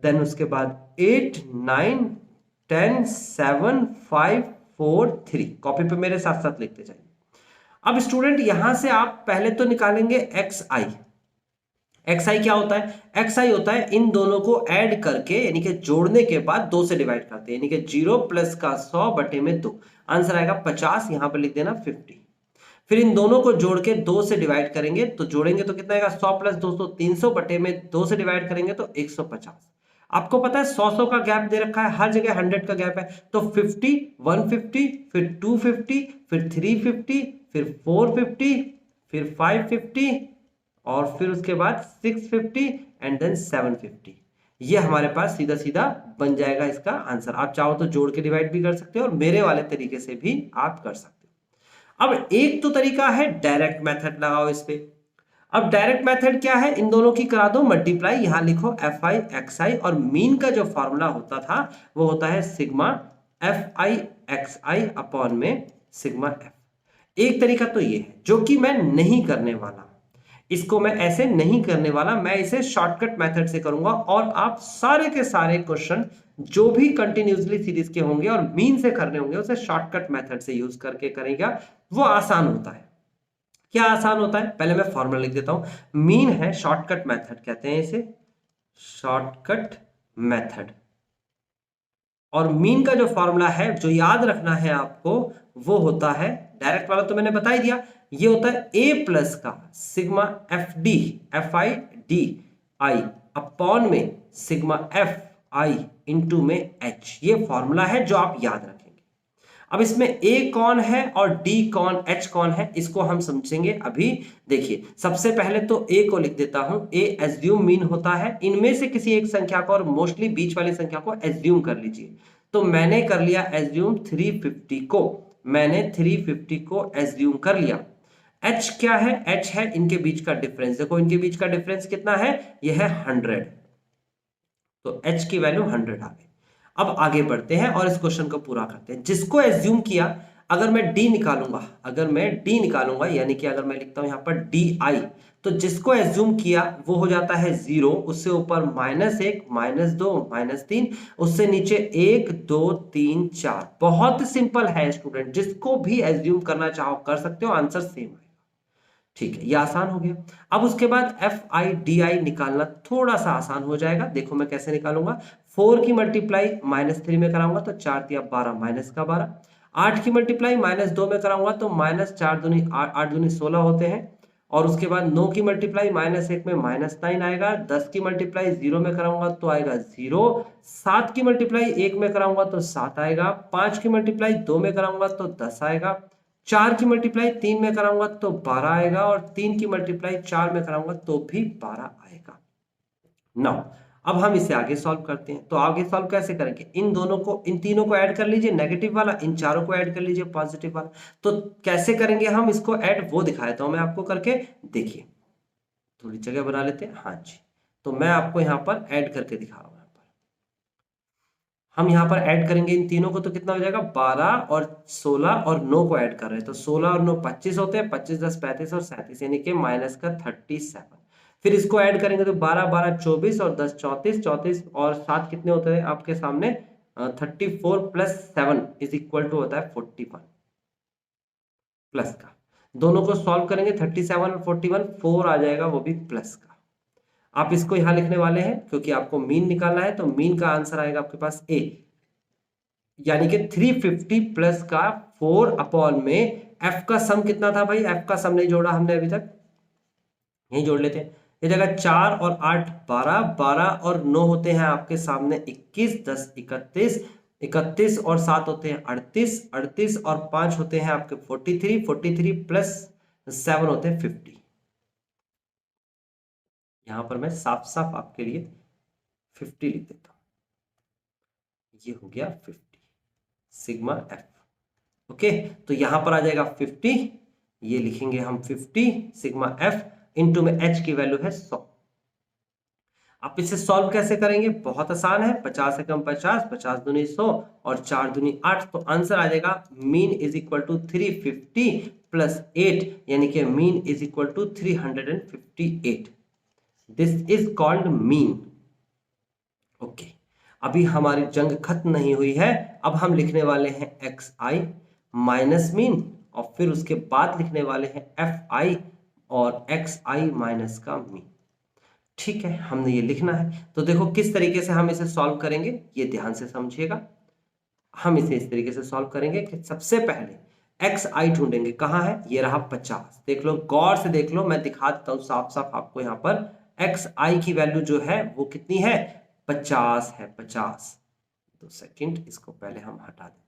देन उसके बाद 8, 9, 10, 7, 5, 4, 3। कॉपी पे मेरे साथ साथ लिखते जाइए। अब स्टूडेंट यहां से आप पहले तो निकालेंगे XI। XI क्या होता है, XI होता है इन दोनों को ऐड करके यानी कि जोड़ने के बाद 2 से डिवाइड करते हैं, यानी कि 0 प्लस का 100 बटे में 2, आंसर आएगा 50, यहां पर लिख देना 50। फिर इन दोनों को जोड़ के 2 से डिवाइड करेंगे, तो जोड़ेंगे तो कितना आएगा 100 प्लस 200, 300 बटे में 2 से डिवाइड करेंगे तो 150। आपको पता है 100 का गैप दे रखा है, हर जगह 100 का गैप है, तो 50, 150, फिर 250, फिर 350, फिर 450, फिर 550 और फिर उसके बाद 650 एंड देन 750। ये हमारे पास सीधा सीधा बन जाएगा इसका आंसर। आप चाहो तो जोड़ के डिवाइड भी कर सकते हो और मेरे वाले तरीके से भी आप कर सकते हो। अब एक तो तरीका है डायरेक्ट मेथड लगाओ इस पे। अब डायरेक्ट मेथड क्या है, इन दोनों की करा दो मल्टीप्लाई, यहां लिखो FI XI और मीन का जो फॉर्मूला होता था वो होता है सिग्मा FI XI अपॉन में सिग्मा F। एक तरीका तो ये है जो कि मैं नहीं करने वाला, इसको मैं ऐसे नहीं करने वाला, मैं इसे शॉर्टकट मेथड से करूंगा और आप सारे के सारे क्वेश्चन जो भी कंटिन्यूसली सीरीज के होंगे और मीन से करने होंगे उसे शॉर्टकट मेथड से यूज करके करेगा, वो आसान होता है। क्या आसान होता है, पहले मैं फॉर्मूला लिख देता हूं। मीन है शॉर्टकट मेथड कहते हैं इसे, शॉर्टकट मेथड। और मीन का जो फॉर्मूला है जो याद रखना है आपको वो होता है, डायरेक्ट वाला तो मैंने बता ही दिया, ये होता है A प्लस का सिग्मा FI DI अपॉन में सिग्मा FI इंटू में H। ये फॉर्मूला है जो आप याद रखेंगे। अब इसमें A कौन है और D कौन, H कौन है, इसको हम समझेंगे अभी। देखिए सबसे पहले तो A को लिख देता हूं, A एज्यूम मीन होता है, इनमें से किसी एक संख्या को और मोस्टली बीच वाली संख्या को एज्यूम कर लीजिए। तो मैंने कर लिया एज्यूम 350 को, मैंने 350 को एज्यूम कर लिया। H क्या है, H है इनके बीच का डिफरेंस, देखो इनके बीच का डिफरेंस कितना है, यह है 100, तो H की वैल्यू 100 आ गई। अब आगे बढ़ते हैं और इस क्वेश्चन को पूरा करते हैं। जिसको एज्यूम किया, अगर मैं D निकालूंगा, अगर मैं D निकालूंगा यानी कि अगर मैं लिखता हूं यहां पर DI, तो जिसको एज्यूम किया वो हो जाता है 0, उससे ऊपर -1, -2, -3, उससे नीचे 1, 2, 3, 4। बहुत सिंपल है स्टूडेंट, जिसको भी एज्यूम करना चाहो कर सकते हो, आंसर सेम है। ठीक है, ये आसान हो गया। अब उसके बाद FI DI निकालना थोड़ा सा आसान हो जाएगा। देखो मैं कैसे निकालूंगा, 4 की मल्टीप्लाई -3 में कराऊंगा तो 4 दिया 12, माइनस का 12। 8 की मल्टीप्लाई -2 में कराऊंगा तो -4 दूनी 8 दूनी 16 होते हैं। और उसके बाद 9 की मल्टीप्लाई -1 में -9 आएगा। 10 की मल्टीप्लाई 0 में कराऊंगा तो आएगा 0। 7 की मल्टीप्लाई 1 में कराऊंगा तो 7 आएगा। 5 की मल्टीप्लाई 2 में कराऊंगा तो 10 आएगा। 4 की मल्टीप्लाई 3 में कराऊंगा तो 12 आएगा और 3 की मल्टीप्लाई 4 में कराऊंगा तो भी 12 आएगा। नाउ अब हम इसे आगे सॉल्व करते हैं। तो आगे सॉल्व कैसे करेंगे, इन दोनों को, इन तीनों को ऐड कर लीजिए नेगेटिव वाला, इन चारों को ऐड कर लीजिए पॉजिटिव वाला। तो कैसे करेंगे हम इसको ऐड, वो दिखा देता हूं मैं आपको करके। देखिए थोड़ी जगह बना लेते हैं, हाँ जी। तो मैं आपको यहाँ पर ऐड करके दिखा रहा हूँ। हम यहाँ पर ऐड करेंगे इन तीनों को तो कितना हो जाएगा, 12 और 16 और 9 को ऐड कर रहे हैं तो 16 और 9 25 होते हैं, 25 10 35 और 37 यानी कि माइनस का 37। फिर इसको ऐड करेंगे तो 12 12 24 और 10 34, 34 और 7 कितने होते हैं आपके सामने, 34 प्लस 7 इज इक्वल टू होता है 41 प्लस का। दोनों को सॉल्व करेंगे 37 और 41, 4 आ जाएगा वो भी प्लस का। आप इसको यहां लिखने वाले हैं क्योंकि आपको मीन निकालना है, तो मीन का आंसर आएगा आपके पास A, यानी कि 350 प्लस का 4 अपॉन में F का सम कितना था भाई, F का सम नहीं जोड़ा हमने अभी तक, यही जोड़ लेते हैं। ये जगह 4 और 8 12, 12 और 9 होते हैं आपके सामने 21, 10 31, 31 और 7 होते हैं 38, 38 और 5 होते हैं आपके 43, 43 प्लस 7 होते हैं 50। यहां पर मैं साफ साफ आपके लिए 50 लिख देता हूं। ये हो गया 50 सिग्मा एफ। ओके, तो यहां पर आ जाएगा 50, ये लिखेंगे हम 50 सिग्मा एफ, इनटू में एच की वैल्यू है 100। आप इसे सॉल्व कैसे करेंगे? बहुत आसान है, 50 से कम 50, 50 दूनी 100 और 4 दूनी 8, तो आंसर आ जाएगा mean is equal to 350 plus 8, यानी कि mean is equal to 358। This is called mean. Okay, अभी हमारी जंग खत्म नहीं हुई है। अब हम लिखने वाले हैं एक्स आई माइनस मीन, और फिर उसके बाद लिखने वाले हैं एफ आई और एक्स आई माइनस का मीन। ठीक है, हमने ये लिखना है। तो देखो किस तरीके से हम इसे सॉल्व करेंगे, ये ध्यान से समझिएगा। हम इसे इस तरीके से सॉल्व करेंगे कि सबसे पहले एक्स आई ढूंढेंगे। कहां है? ये रहा 50। देख लो, गौर से देख लो, मैं दिखा देता हूं साफ साफ आपको। यहां पर एक्स आई की वैल्यू जो है वो कितनी है? 50 है, 50। 2 सेकेंड, इसको पहले हम हटा देते हैं।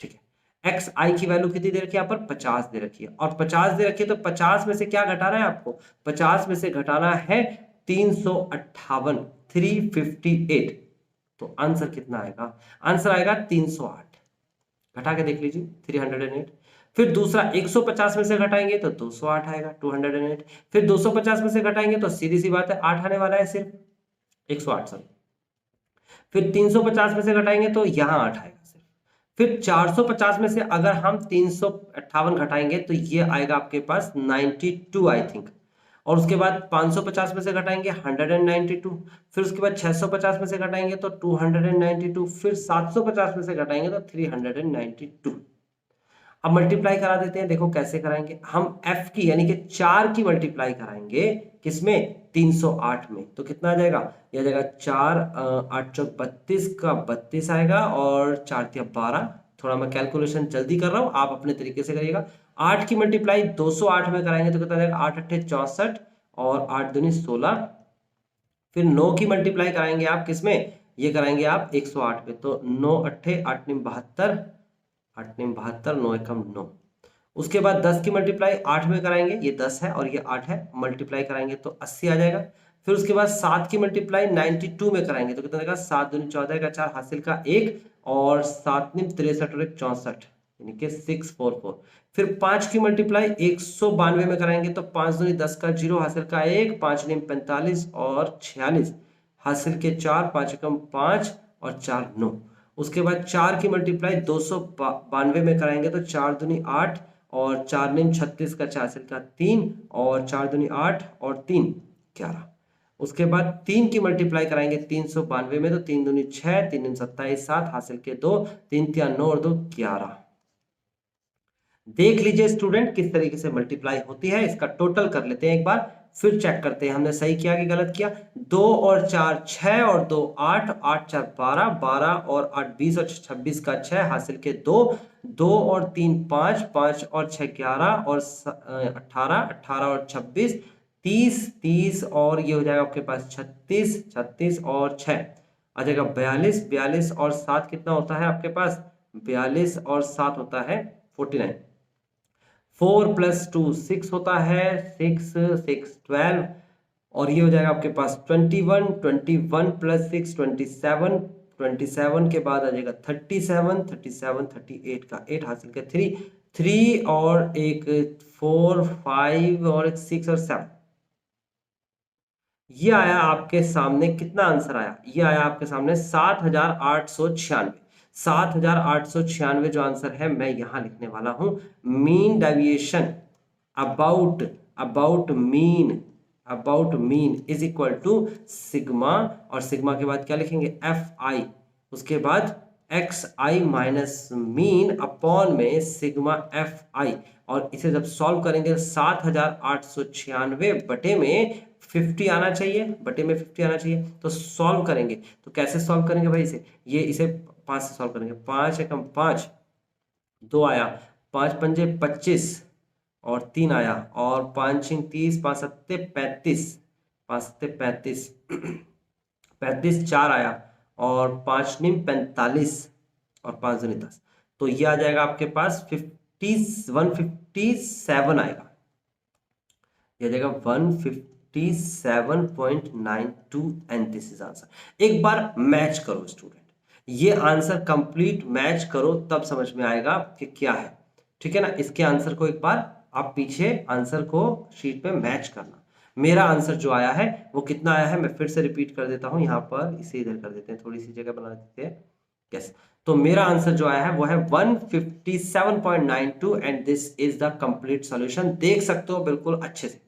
ठीक है, एक्स आई की वैल्यू कितनी दे रखी है? यहाँ पर 50 दे रखी है, और 50 दे रखी है, तो 50 में से क्या घटाना है आपको? 50 में से घटाना है 358, 358। तो आंसर कितना आएगा? आंसर आएगा 308। घटा के देख लीजिए, 308। फिर दूसरा 150 में से घटाएंगे तो 208 आएगा, 208। फिर 250 में से घटाएंगे तो सीधी सी बात है 8 आने वाला है, सिर्फ 108 सॉरी। फिर 350 में से घटाएंगे तो यहां 8 आएगा सिर्फ। फिर 450 में से अगर हम 358 घटाएंगे तो ये आएगा आपके पास 92 आई थिंक। और उसके बाद 550 में से घटाएंगे 192। फिर उसके बाद 650 में से घटाएंगे तो 292। फिर 750 में से घटाएंगे तो 392। अब मल्टीप्लाई करा देते हैं। देखो कैसे कराएंगे हम? f की यानी कि 4 की मल्टीप्लाई कराएंगे किसमें? 308 में। तो कितना आ जाएगा? यह आ जाएगा 4 8 चौक 32 का 32 आएगा, और 4 तिया 12। थोड़ा मैं कैलकुलेशन जल्दी कर रहा हूं, आप अपने तरीके से करिएगा। 8 की मल्टीप्लाई 208 में कराएंगे तो कितना आ जाएगा? 8 8 64 और 8 दूनी 16। फिर 9 की मल्टीप्लाई कराएंगे आप किसमें? ये कराएंगे आप 108 में। तो 9 अट्ठे 8 नीम 72, 8 नीम 72, 9 एकम 9। उसके बाद 10 की मल्टीप्लाई 8 में कराएंगे, ये 10 है और ये 8 है, मल्टीप्लाई कराएंगे तो 80 आ जाएगा। फिर उसके बाद 7 की मल्टीप्लाई 92 में कराएंगे तो कितना आएगा? 7 दूनी 14 का 4 हासिल का 1, और 7 नीम 63 और 1 64, यानी कि 644। फिर 5 की मल्टीप्लाई 192 में कराएंगे तो 5 दूनी 10 का 0 हासिल का 1, 5 नीम 45 और 46 हासिल के 4, 5 एकम 5 और 4 9। उसके बाद 4 की मल्टीप्लाई 292 में कराएंगे तो 4 दूनी 8 और 4 नीम 36 का 4 हासिल का 3 और 4 दूनी 8 और 3 11। उसके बाद 3 की मल्टीप्लाई कराएंगे 392 में तो 3 दूनी 6, 3 नीम 27 7 हासिल के 2, 3 तिया 9 और 2 11। देख लीजिए स्टूडेंट किस तरीके से मल्टीप्लाई होती है। इसका टोटल कर लेते हैं एक बार, फिर चेक करते हैं हमने सही किया कि गलत किया। 2 और 4 6 और 2 8, 8 4 12, 12 और 8 20 और 26 का 6 हासिल के 2, 2 और 3 5, 5 और 6 11 और 18, 18 और 26 30, 30 और ये हो जाएगा आपके पास 36, 36 और 6 आ जाएगा 42, 42 और 7 कितना होता है आपके पास? 42 और 7 होता है 49। 4 + 2 6 होता है, 6 6 12, और ये हो जाएगा आपके पास 21, 21 + 6 27, 27 के बाद आ जाएगा 37, 37 38 का 8 हासिल का 3, 3 और एक 4 5 और एक 6 और 7। ये आया आपके सामने, कितना आंसर आया? ये आया आपके सामने 7896। 7896 जो आंसर है मैं यहां लिखने वाला हूं। Mean deviation about about mean is equal to sigma, और सिग्मा के बाद क्या लिखेंगे? F i. उसके बाद x i minus mean upon में सिग्मा एफ आई। और इसे जब सॉल्व करेंगे 7896 बटे में 50 आना चाहिए, बटे में 50 आना चाहिए। तो सॉल्व करेंगे तो कैसे सॉल्व करेंगे भाई? इसे 5 से सॉल्व करेंगे। 5 एकम 5, 2 आया, 5 पंजे 25 और 3 आया, और 5 6 30, 5 7 35, 5 से 35, 35 4 आया और 5 नीम 45 और 5 दूनी 10, तो ये आ जाएगा आपके पास 157 आएगा, ये आ जाएगा 157.92 एंड दिस इज आंसर। एक बार मैच करो स्टूडेंट, ये आंसर कंप्लीट मैच करो तब समझ में आएगा कि क्या है, ठीक है ना। इसके आंसर को एक बार आप पीछे आंसर को शीट पे मैच करना। मेरा आंसर जो आया है वो कितना आया है, मैं फिर से रिपीट कर देता हूं, यहाँ पर इसे इधर कर देते हैं, थोड़ी सी जगह बना देते हैं। यस, तो मेरा आंसर जो आया है वो है 157.92 and this is the complete solution. देख सकते हो बिल्कुल अच्छे से।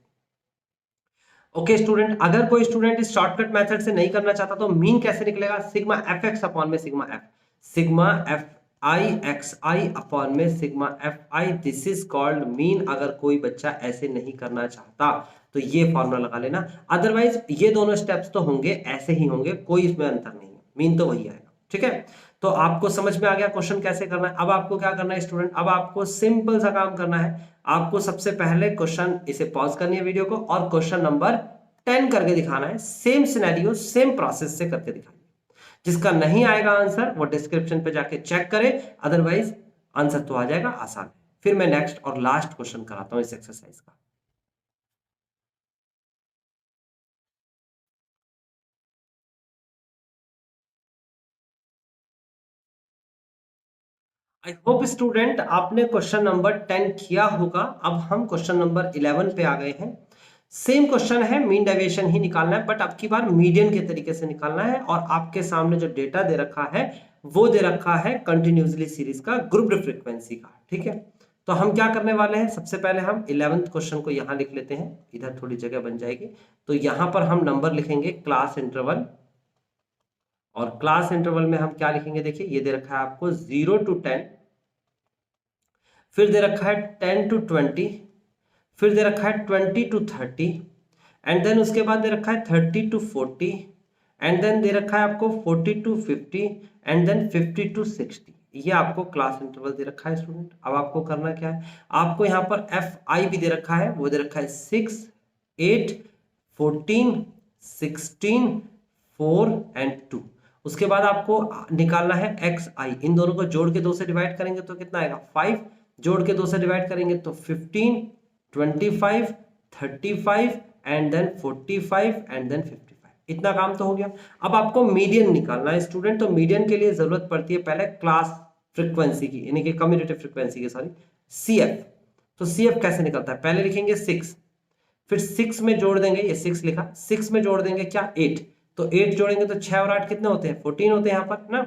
ओके स्टूडेंट, अगर कोई स्टूडेंट इस शॉर्टकट मेथड से नहीं करना चाहता तो मीन कैसे निकलेगा, सिग्मा एफ एक्स अपॉन में sigma F, sigma F I x I upon में sigma F I, this is called mean. अगर कोई बच्चा ऐसे नहीं करना चाहता तो ये फॉर्मूला लगा लेना, अदरवाइज ये दोनों स्टेप्स तो होंगे ऐसे ही होंगे, कोई इसमें अंतर नहीं है, मीन तो वही आएगा, ठीक है। तो आपको समझ में आ गया क्वेश्चन कैसे करना है। अब आपको क्या करना है स्टूडेंट, अब आपको सिंपल सा काम करना है, आपको सबसे पहले क्वेश्चन, इसे पॉज करनी है वीडियो को और क्वेश्चन नंबर 10 करके दिखाना है, सेम सिनेरियो सेम प्रोसेस से करके दिखाना है। जिसका नहीं आएगा आंसर वो डिस्क्रिप्शन पे जाके चेक करे, अदरवाइज आंसर तो आ जाएगा आसान। फिर मैं नेक्स्ट और लास्ट क्वेश्चन कराता हूं इस एक्सरसाइज का। आई होप स्टूडेंट आपने क्वेश्चन नंबर 10 किया होगा। अब हम क्वेश्चन नंबर 11 पे आ गए हैं। सेम क्वेश्चन है, मीन डेविएशन ही निकालना है, बट अब की बार मीडियन के तरीके से निकालना है। और आपके सामने जो डेटा दे रखा है वो दे रखा है कंटिन्यूसली सीरीज का ग्रुप्ड फ्रीक्वेंसी का, ठीक है। तो हम क्या करने वाले हैं, सबसे पहले हम 11th क्वेश्चन को यहां लिख लेते हैं, इधर थोड़ी जगह बन जाएगी। तो यहां पर हम नंबर लिखेंगे क्लास इंटरवल, और क्लास इंटरवल में हम क्या लिखेंगे, देखिए ये दे रखा है आपको 0 to 10, फिर दे रखा है 10 to 20, फिर दे रखा है 20 to 30, एंड देन उसके बाद दे रखा है 30 to 40, एंड देन दे रखा है आपको 40 to 50, एंड देन 50 to 60। ये आपको क्लास इंटरवल दे रखा है स्टूडेंट। अब आपको करना क्या है, आपको यहाँ पर एफ आई भी दे रखा है, वो दे रखा है 6, 8, 14, 16, 4 एंड 2। उसके बाद आपको निकालना है एक्स आई, इन दोनों को जोड़ के 2 से डिवाइड करेंगे तो कितना आएगा 5, जोड़ के 2 से डिवाइड करेंगे तो 15, 25, 35 एंड देन 45 एंड देन 55। इतना काम तो हो गया। अब आपको मीडियन निकालना है स्टूडेंट। तो मीडियन के लिए जरूरत पड़ती है पहले क्लास फ्रीक्वेंसी की, यानी कि कम्यूटेटिव फ्रीक्वेंसी की, सॉरी सीएफ। तो सीएफ कैसे निकलता है, पहले लिखेंगे 6, फिर 6 में जोड़ देंगे, ये 6 लिखा, 6 में जोड़ देंगे क्या 8, तो 8 जोड़ेंगे तो 6 और 8 कितने होते हैं 14 होते हैं यहाँ पर ना।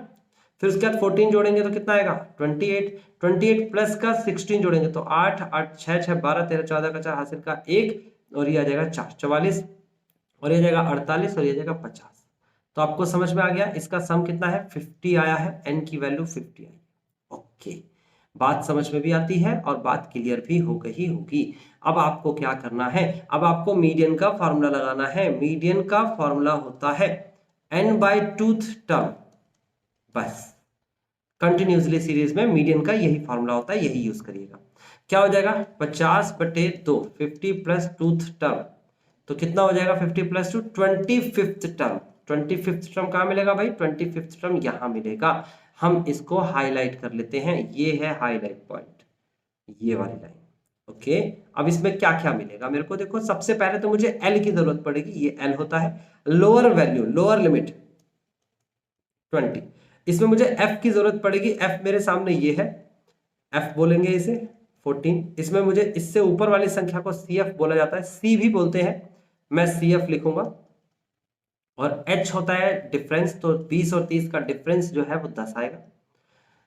फिर उसके बाद 14 जोड़ेंगे तो कितना आएगा 28, 28 प्लस का 16 जोड़ेंगे तो 8, 8 6 6 12 13 14 का 4 हासिल का 1 और ये आ जाएगा 4, 44 और ये जाएगा 48 और ये जाएगा 50। तो आपको समझ में आ गया, इसका सम कितना है 50 आया है, n की वैल्यू 50 आई। ओके, बात समझ में भी आती है और बात क्लियर भी हो गई होगी। अब आपको क्या करना है, अब आपको मीडियन का फॉर्मूला लगाना है। मीडियन का फॉर्मूला होता है n/2th टर्म, बस कंटिन्यूसली सीरीज में मीडियन का यही फॉर्मूला होता है, यही यूज करिएगा। क्या हो जाएगा 50/2, 50 प्लस 2th टर्म, तो कितना हो जाएगा 50 plus 2 25th term. 25th term कहाँ मिलेगा भाई, 25th टर्म यहाँ मिलेगा। हम इसको हाईलाइट कर लेते हैं, ये है हाईलाइट पॉइंट, ये वाली लाइन। ओके, अब इसमें क्या क्या मिलेगा मेरे को, देखो सबसे पहले तो मुझे एल की जरूरत पड़ेगी, ये एल होता है लोअर वैल्यू, लोअर लिमिट 20। इसमें मुझे एफ की जरूरत पड़ेगी, एफ मेरे सामने ये है, एफ बोलेंगे इसे 14। इसमें मुझे इससे ऊपर वाली संख्या को सी एफ बोला जाता है, सी भी बोलते हैं, मैं सी एफ लिखूंगा। और एच होता है डिफरेंस, तो 20 और 30 का डिफरेंस जो है वो 10 आएगा।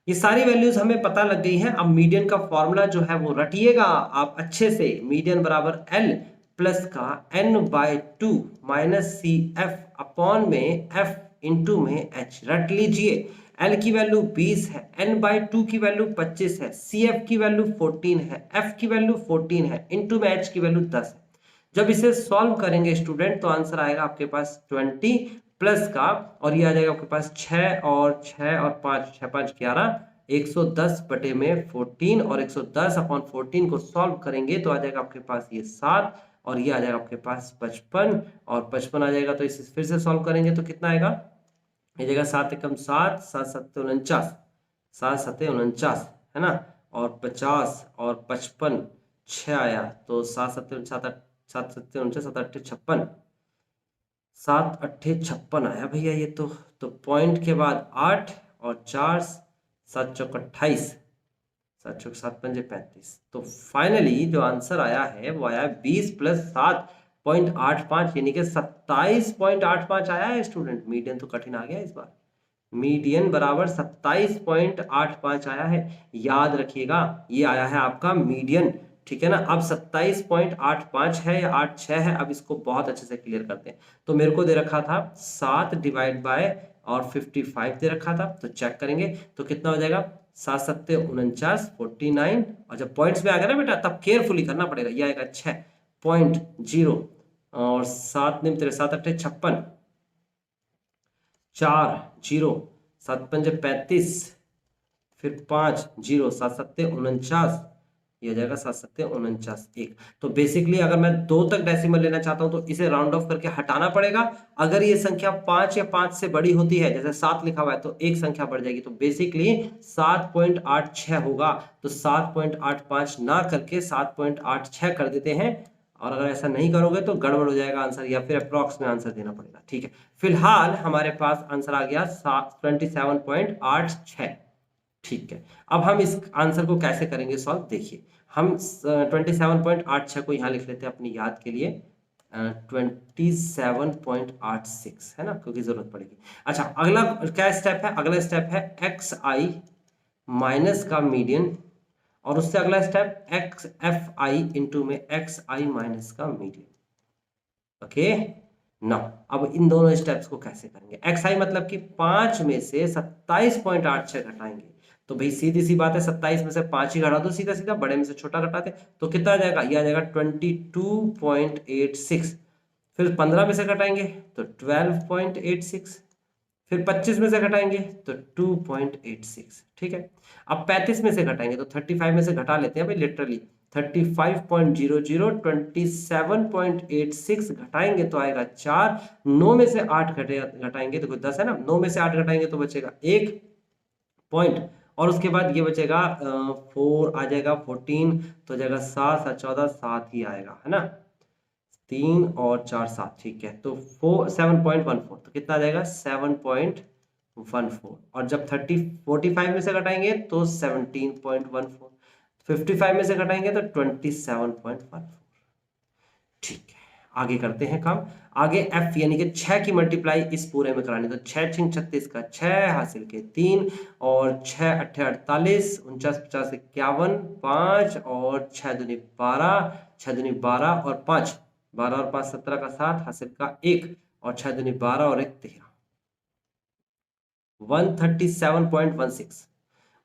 ये सारी वैल्यूज हमें पता लग गई हैं। अब मीडियन का फॉर्मूला जो है वो रटिएगा आप अच्छे से, मीडियन बराबर एल प्लस का n/2 minus c f upon में एफ इंटू में एच, रट लीजिए। एल की वैल्यू 20 है, n/2 की वैल्यू 25 है, सी एफ की वैल्यू 14 है, एफ की वैल्यू 14 है, इंटू में एच की वैल्यू 10 है। जब इसे सॉल्व करेंगे स्टूडेंट तो आंसर आएगा आपके पास 20 प्लस का, और ये आ जाएगा आपके पास 6 और 6 और 5, 6 5 11, 110 बटे में 14, और 110 अपॉन 14 को सॉल्व करेंगे तो आ जाएगा आपके पास ये 7 और ये आ जाएगा आपके पास 55 और 55 आ जाएगा। तो इसे फिर से सॉल्व करेंगे तो कितना आएगा, ये जगह 7 एकम 7, 7 सत्ते 49, 7 सत्ते 49 है ना, और 50 और 55 6 आया, तो 7 सत्ते 7 सत्ते 49, 7 अट्ठे 56, 7 अट्ठे 56 आया भैया ये तो पॉइंट के बाद 8 और 4, 7 चौक 28, 7 चौक 7 पंजे 35। तो फाइनली जो आंसर आया है वो आया 20 + 7.85 यानी कि 27.85 आया है स्टूडेंट। मीडियन तो कठिन आ गया इस बार, मीडियन बराबर 27.85 आया है। याद रखिएगा ये आया है आपका मीडियन, ठीक है ना। अब 27.85 है या 86 है, अब इसको बहुत अच्छे से क्लियर करते हैं। तो मेरे को दे रखा था 7 डिवाइड बाय और 55 दे रखा था, तो चेक करेंगे तो कितना हो जाएगा, 7 सत्ते 49, 49, और जब पॉइंट्स में आ गया ना बेटा तब केयरफुली करना पड़ेगा, ये आएगा 6.0 और 7 निम तेरे 7 अट्ठे 56, 4 0, 7 पंजे 35, फिर 5 0, 7 सत्ते 49, ये हो जाएगा 7 सत्ते 49 1। तो बेसिकली अगर मैं 2 तक डेसिमल लेना चाहता हूं तो इसे राउंड ऑफ करके हटाना पड़ेगा। अगर ये संख्या 5 या 5 से बड़ी होती है, जैसे 7 लिखा हुआ है, तो एक संख्या बढ़ जाएगी, तो बेसिकली 7.86 होगा। तो 7.85 ना करके 7.86 कर देते हैं, और अगर ऐसा नहीं करोगे तो गड़बड़ हो जाएगा आंसर, या फिर अप्रॉक्स में आंसर देना पड़ेगा, ठीक है। फिलहाल हमारे पास आंसर आ गया 27.86, ठीक है। अब हम इस आंसर को कैसे करेंगे सॉल्व, देखिए हम 27.86 को यहाँ लिख लेते हैं अपनी याद के लिए, 27.86 है ना, क्योंकि जरूरत पड़ेगी। अच्छा अगला क्या स्टेप है, अगला स्टेप है एक्स आई माइनस का मीडियन, और उससे अगला step x F I into में एक्स आई माइनस का मीडियन। ओके ना, अब इन दोनों स्टेप्स को कैसे करेंगे। एक्स आई मतलब कि 5 में से 27.86 घटाएंगे, तो भाई सीधी सी बात है 27 में से 5 ही घटा दो, सीधा सीधा, बड़े में से छोटा घटाते, तो कितना आ जाएगा, ये आ जाएगा 22.86। फिर 15 में से घटाएंगे तो 12.86, फिर 25 में से घटाएंगे तो 2.86, ठीक है। अब 35 में से घटाएंगे तो 35 में से घटा लेते हैं भाई, लिटरली 35.00, 27.86 घटाएंगे तो आएगा 4, 9 में से 8 घटाएंगे तो 10 है ना, 9 में से 8 घटाएंगे तो बचेगा 1 पॉइंट, और उसके बाद ये बचेगा 4 आ जाएगा, 14 तो जाएगा 7 7 14 7 ही आएगा, है ना, 3 और 4 7, ठीक है। तो 7.14, तो कितना आ जाएगा 7.14, और जब 45 में से घटाएंगे तो 17.14, 55 में से घटाएंगे तो 27.14, ठीक है। आगे करते हैं काम, आगे f यानी कि 6 की मल्टीप्लाई इस पूरे में करानी, तो 6 6 36 का 6 हासिल के 3, और 6 अट्ठे 48, 49 50 51, 5 और 6 दूनी 12, 6 दूनी 12 और 5, 12 और 5 17 का 7 हासिल का 1, और 6 दूनी 12 और 1 13, 137.16।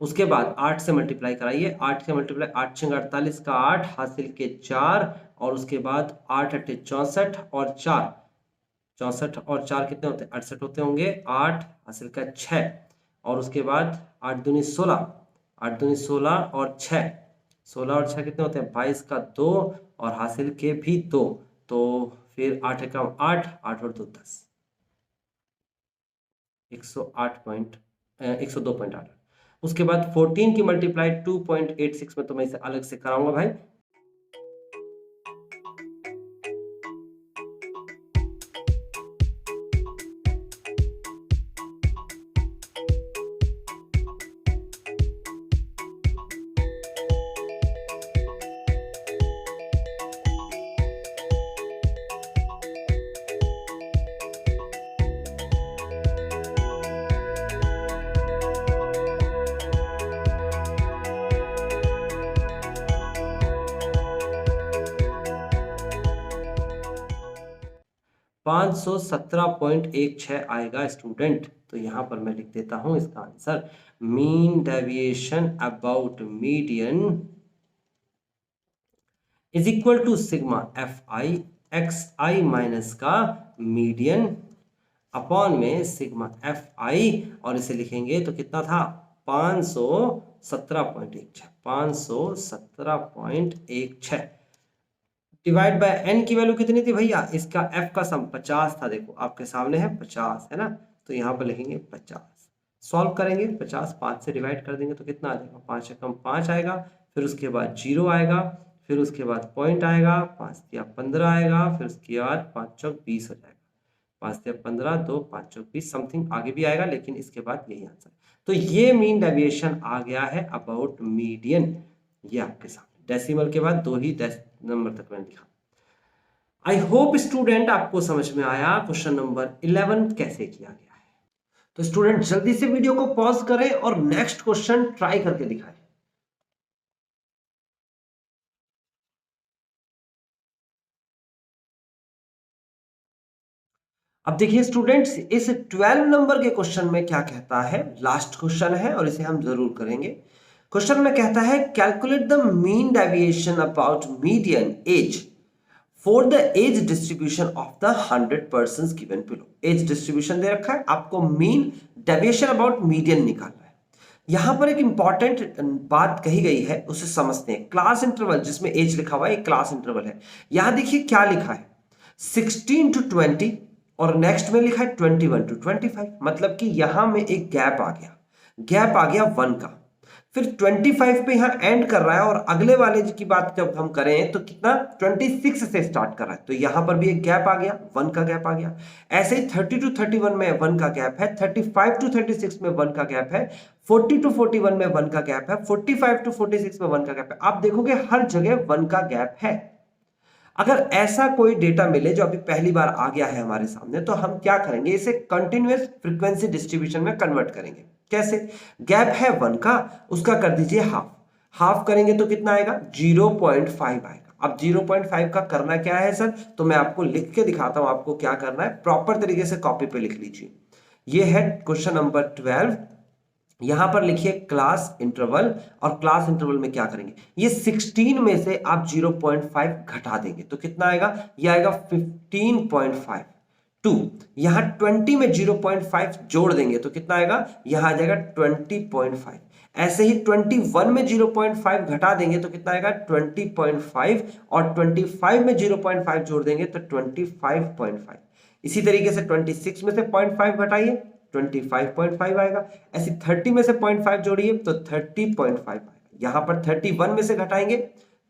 उसके बाद 8 से मल्टीप्लाई कराइए, 8 से मल्टीप्लाई 8 6 48 का 8 हासिल के 4, और उसके बाद 8 अट्ठे 64 और 4, 64 और 4 कितने होते हैं 68 होते होंगे, 8 हासिल का 6, और उसके बाद 8 दूनी 16, 8 दूनी 16 और 6, 16 और 6 कितने होते हैं 22 का 2, और हासिल के भी 2, तो फिर 8 एकम 8, 8 और 2 10, 102.8। उसके बाद 14 की मल्टीप्लाई 2.86 में तो मैं इसे अलग से कराऊंगा भाई। 517.16 आएगा स्टूडेंट। तो यहां पर मैं लिख देता हूं इसका answer, mean deviation about median is equal to sigma F I x i minus का मीडियन अपॉन में सिग्मा एफ आई, और इसे लिखेंगे तो कितना था 517.16, 517.16 डिवाइड बाय n की वैल्यू कितनी थी भैया, इसका f का सम 50 था, देखो आपके सामने है 50 है ना, तो यहाँ पर लिखेंगे 50, सॉल्व करेंगे 50 5 से डिवाइड कर देंगे तो कितना आ जाएगा, 5 से कम 5 आएगा, फिर उसके बाद 0 आएगा, फिर उसके बाद पॉइंट आएगा, 5 या 15 आएगा, फिर उसके बाद 5 चौक 20 हो जाएगा, 5 या 15 2 5 चौक 20 समथिंग आगे भी आएगा, लेकिन इसके बाद यही आंसर। तो ये मीन डेविएशन आ गया है अबाउट मीडियन, ये आपके सामने डेसिमल के बाद 2 ही नंबर तक मैंने लिखा। आई होप स्टूडेंट आपको समझ में आया क्वेश्चन नंबर 11 कैसे किया गया है। तो स्टूडेंट जल्दी से वीडियो को पॉज करें और नेक्स्ट क्वेश्चन ट्राई करके दिखाएं। अब देखिए स्टूडेंट्स, इस 12 नंबर के क्वेश्चन में क्या कहता है, लास्ट क्वेश्चन है और इसे हम जरूर करेंगे। क्वेश्चन में कहता है calculate the mean deviation about median age for the age distribution of the 100 persons given below. Age distribution दे रखा है, आपको मीन डेविएशन अबाउट मीडियन निकालना है। यहां पर एक इंपॉर्टेंट बात कही गई है, उसे समझते हैं। क्लास इंटरवल जिसमें एज लिखा हुआ है, एक क्लास इंटरवल है। यहां देखिए क्या लिखा है, 16 to 20 और नेक्स्ट में लिखा है 21 to 25, मतलब कि यहां में एक गैप आ गया, गैप आ गया 1 का। फिर 25 पे यहां एंड कर रहा है और अगले वाले की बात जब हम करें तो कितना 26 से स्टार्ट कर रहा है, तो यहां पर भी एक गैप आ गया, 1 का गैप आ गया। ऐसे ही 30 to 31 में 1 का गैप है, 35 to 36 में 1 का गैप है, 40 to 41 में 1 का गैप है, 45 to 46 में 1 का गैप है। आप देखोगे हर जगह 1 का गैप है। अगर ऐसा कोई डेटा मिले जो अभी पहली बार आ गया है हमारे सामने, तो हम क्या करेंगे, इसे कंटिन्यूअस फ्रीक्वेंसी डिस्ट्रीब्यूशन में कन्वर्ट करेंगे। कैसे, गैप है 1 का, उसका कर दीजिए हाफ, हाफ करेंगे तो कितना आएगा 0.5 आएगा। अब 0.5 का करना क्या है सर, तो मैं आपको लिख के दिखाता हूं आपको क्या करना है, प्रॉपर तरीके से कॉपी पे लिख लीजिए। ये है क्वेश्चन नंबर 12। यहां पर लिखिए क्लास इंटरवल, और क्लास इंटरवल में क्या करेंगे, ये 16 में से आप 0.5 घटा देंगे तो कितना आएगा, ये आएगा 15.5 टू, यहां 20 में 0.5 जोड़ देंगे तो कितना आएगा, यहां आ जाएगा 20.5। ऐसे ही 21 में 0.5 घटा देंगे तो कितना आएगा 20.5, और 25 में 0.5 जोड़ देंगे तो 25.5। इसी तरीके से 26 में से 0.5 घटाइए 25.5 आएगा। ऐसे 30 में से 0.5 जोड़िए तो 30.5 आएगा। यहां पर 31 में से घटाएंगे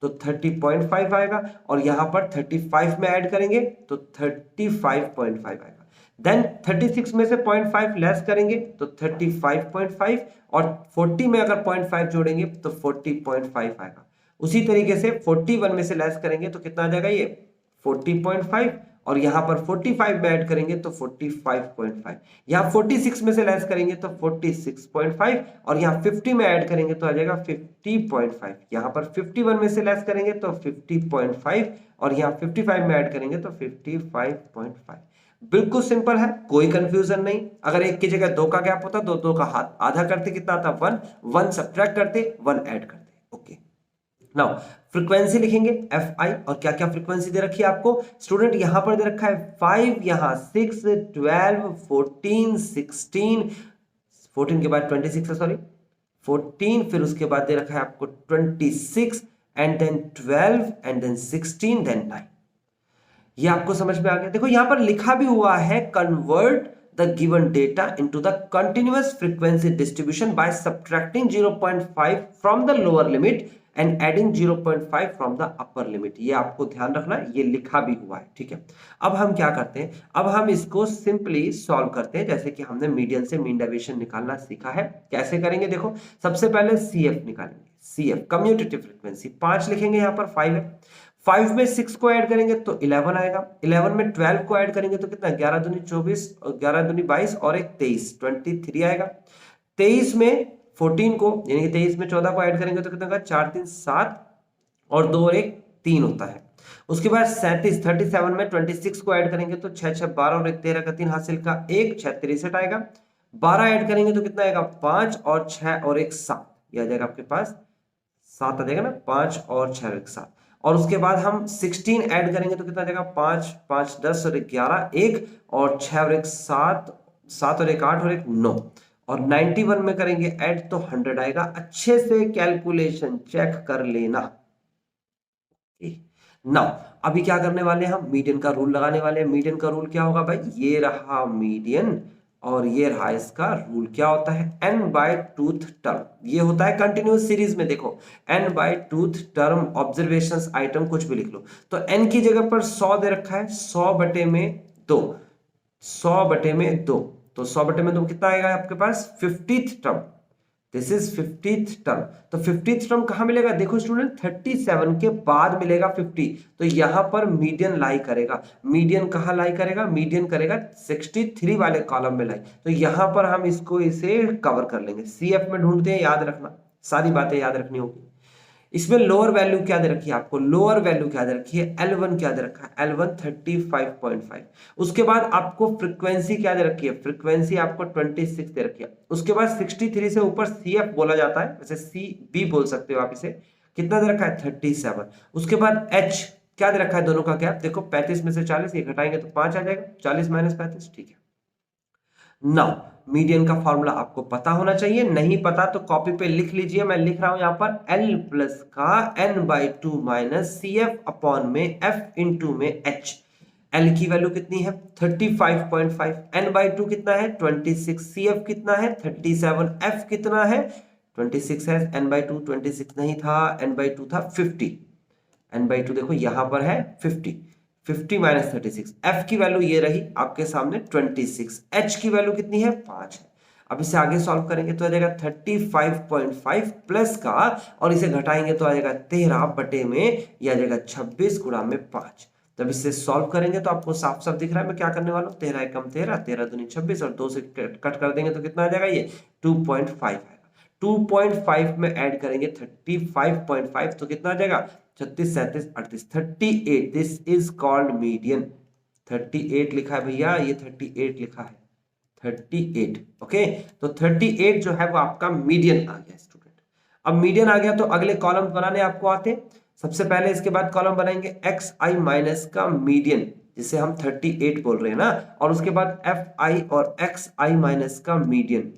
तो 30.5 आएगा, और यहां पर 35 में ऐड करेंगे तो 35.5 आएगा। देन 36 में से 0.5 लेस करेंगे तो 35.5, और 40 में अगर 0.5 जोड़ेंगे तो 40.5 आएगा। उसी तरीके से 41 में से लेस करेंगे तो कितना आ जाएगा, ये 40.5, और यहां पर 45 में ऐड करेंगे तो 45.5। यहां 46 में से लेस करेंगे तो 46.5, और यहां 50 में ऐड करेंगे तो आ जाएगा 50.5। यहां पर 51 में से लेस करेंगे तो 50.5, और यहां 55 में ऐड करेंगे तो 55.5। बिल्कुल सिंपल है, कोई कंफ्यूजन नहीं। अगर एक की जगह 2 का गैप होता तो 2 का हाथ आधा करते कितना था 1, 1 सब्ट्रैक्ट करते 1 ऐड करते। ओके, नाउ फ्रीक्वेंसी लिखेंगे एफ आई, और क्या क्या फ्रीक्वेंसी दे रखी है आपको स्टूडेंट, यहां पर दे रखा है 5, यहां 6, 12, 14, 16, 14 के बाद 26 है, सॉरी 14, फिर उसके बाद दे रखा है आपको 26, and then 12, and then 16, then 9। ये आपको समझ में आ गया। देखो यहां पर लिखा भी हुआ है convert the given data into the continuous frequency distribution by subtracting 0.5 from the lower limit and adding 0.5 from the upper limit. ये आपको ध्यान रखना है, ये लिखा भी हुआ है, ठीक है। अब हम क्या करते हैं, अब हम इसको सिंपली सॉल्व करते हैं, जैसे कि हमने मीडियन से मीन डेविएशन निकालना सीखा है। कैसे करेंगे, देखो सबसे पहले CF निकालेंगे, CF कम्यूटेटिव फ्रीक्वेंसी 5 लिखेंगे, यहां पर 5 है, 5 में 6 को ऐड करेंगे तो 11 आएगा, 11 में 12 को ऐड करेंगे तो कितना 11 दूनी 24, 11 दूनी 22, और एक 23, 23 आएगा। 23 में 14 को यानी कि 23 में 14 को ऐड करेंगे तो कितना होगा 4 3 7, और 2 और 1 3 होता है। उसके बाद 37 में 26 को ऐड करेंगे तो 6 6 12, और 1 13 का 3 हासिल का 1 6 63 आएगा। 12 ऐड करेंगे तो कितना आएगा 5, और 6 और 1 7, ये आ जाएगा आपके पास 7 आ जाएगा ना, 5 और 6 और 1 7। और उसके बाद हम 16 ऐड करेंगे तो कितना आ जाएगा 5 5 10 और 11 1, और 6 और 1 7, 7 और 1 8, और 1 9, और 91 में करेंगे ऐड तो 100 आएगा। अच्छे से कैलकुलेशन चेक कर लेना। नाउ अभी क्या करने वाले हैं हम, मीडियन का रूल लगाने वाले हैं। मीडियन का रूल क्या होगा भाई, ये रहा मीडियन और ये रहा इसका रूल। क्या होता है, n बाय टूथ टर्म। ये होता है कंटिन्यूअस सीरीज में, देखो n by twoth term observations item कुछ भी लिख लो। तो n की जगह पर 100 दे रखा है, 100 बटे में 2, 100 बटे में 2, तो 100 बटे में 2 कितना आएगा आपके पास, 50th term. This is 50th term. तो 50th टर्म कहां मिलेगा, देखो स्टूडेंट 37 के बाद मिलेगा 50, तो यहां पर मीडियन लाई करेगा। मीडियन कहां लाई करेगा, मीडियन करेगा 63 वाले कॉलम में लाई। तो यहां पर हम इसको इसे कवर कर लेंगे। सीएफ में ढूंढते हैं, याद रखना, सारी बातें याद रखनी होगी। इसमें लोअर वैल्यू क्या दे रखी है आपको, लोअर वैल्यू क्या दे रखी है, L1 क्या दे रखा है, L1 35.5। उसके बाद आपको फ्रीक्वेंसी क्या दे रखी है, फ्रीक्वेंसी आपको 26 दे रखी है। उसके बाद 63 से ऊपर CF बोला जाता है, वैसे CB बोल सकते हो आप इसे, कितना दे रखा है 37। उसके बाद H क्या दे रखा है, दोनों का गैप देखो 35 में से 40 ये घटाएंगे तो 5 आ जाएगा, 40 माइनस 35, ठीक है। नाउ मीडियन का फॉर्मूला आपको पता होना चाहिए, नहीं पता तो कॉपी पे लिख लीजिए। मैं लिख रहा हूं यहां पर L प्लस का n/2 माइनस CF अपॉन में F इंटू में H। L की वैल्यू कितनी है 35.5, n/2 कितना है 26, CF कितना है 37, F कितना है 26 है, n/2 26 नहीं था, n/2 था 50, n/2 देखो यहां पर है 50, 50 माइनस 36, एफ की वैल्यू ये रही आपके सामने 26, एच की वैल्यू कितनी है 5 है। अब इसे आगे सॉल्व करेंगे तो आ जाएगा 35.5 प्लस का, और इसे घटाएंगे तो आ जाएगा 13 बटे में, ये आ जाएगा 26 गुणा में 5। तब इसे सॉल्व करेंगे तो आपको साफ साफ दिख रहा है मैं क्या करने वाला हूँ, 13 एकम 13, 13 दूनी 26 और 2 से कट कर देंगे तो कितना आ जाएगा, ये 2.5 आएगा। 2.5 में ऐड करेंगे 35.5 तो कितना आ जाएगा 36, 37, 38, 38। This is called median. 38 लिखा है भैया, ये 38 लिखा है, 38। ओके, तो 38 जो है वो आपका मीडियन आ गया स्टूडेंट। अब मीडियन आ गया तो अगले कॉलम बनाने आपको आते हैं। सबसे पहले इसके बाद कॉलम बनाएंगे एक्स आई माइनस का मीडियन, जिसे हम 38 बोल रहे हैं ना, और उसके बाद एफ आई और एक्स आई माइनस का मीडियन।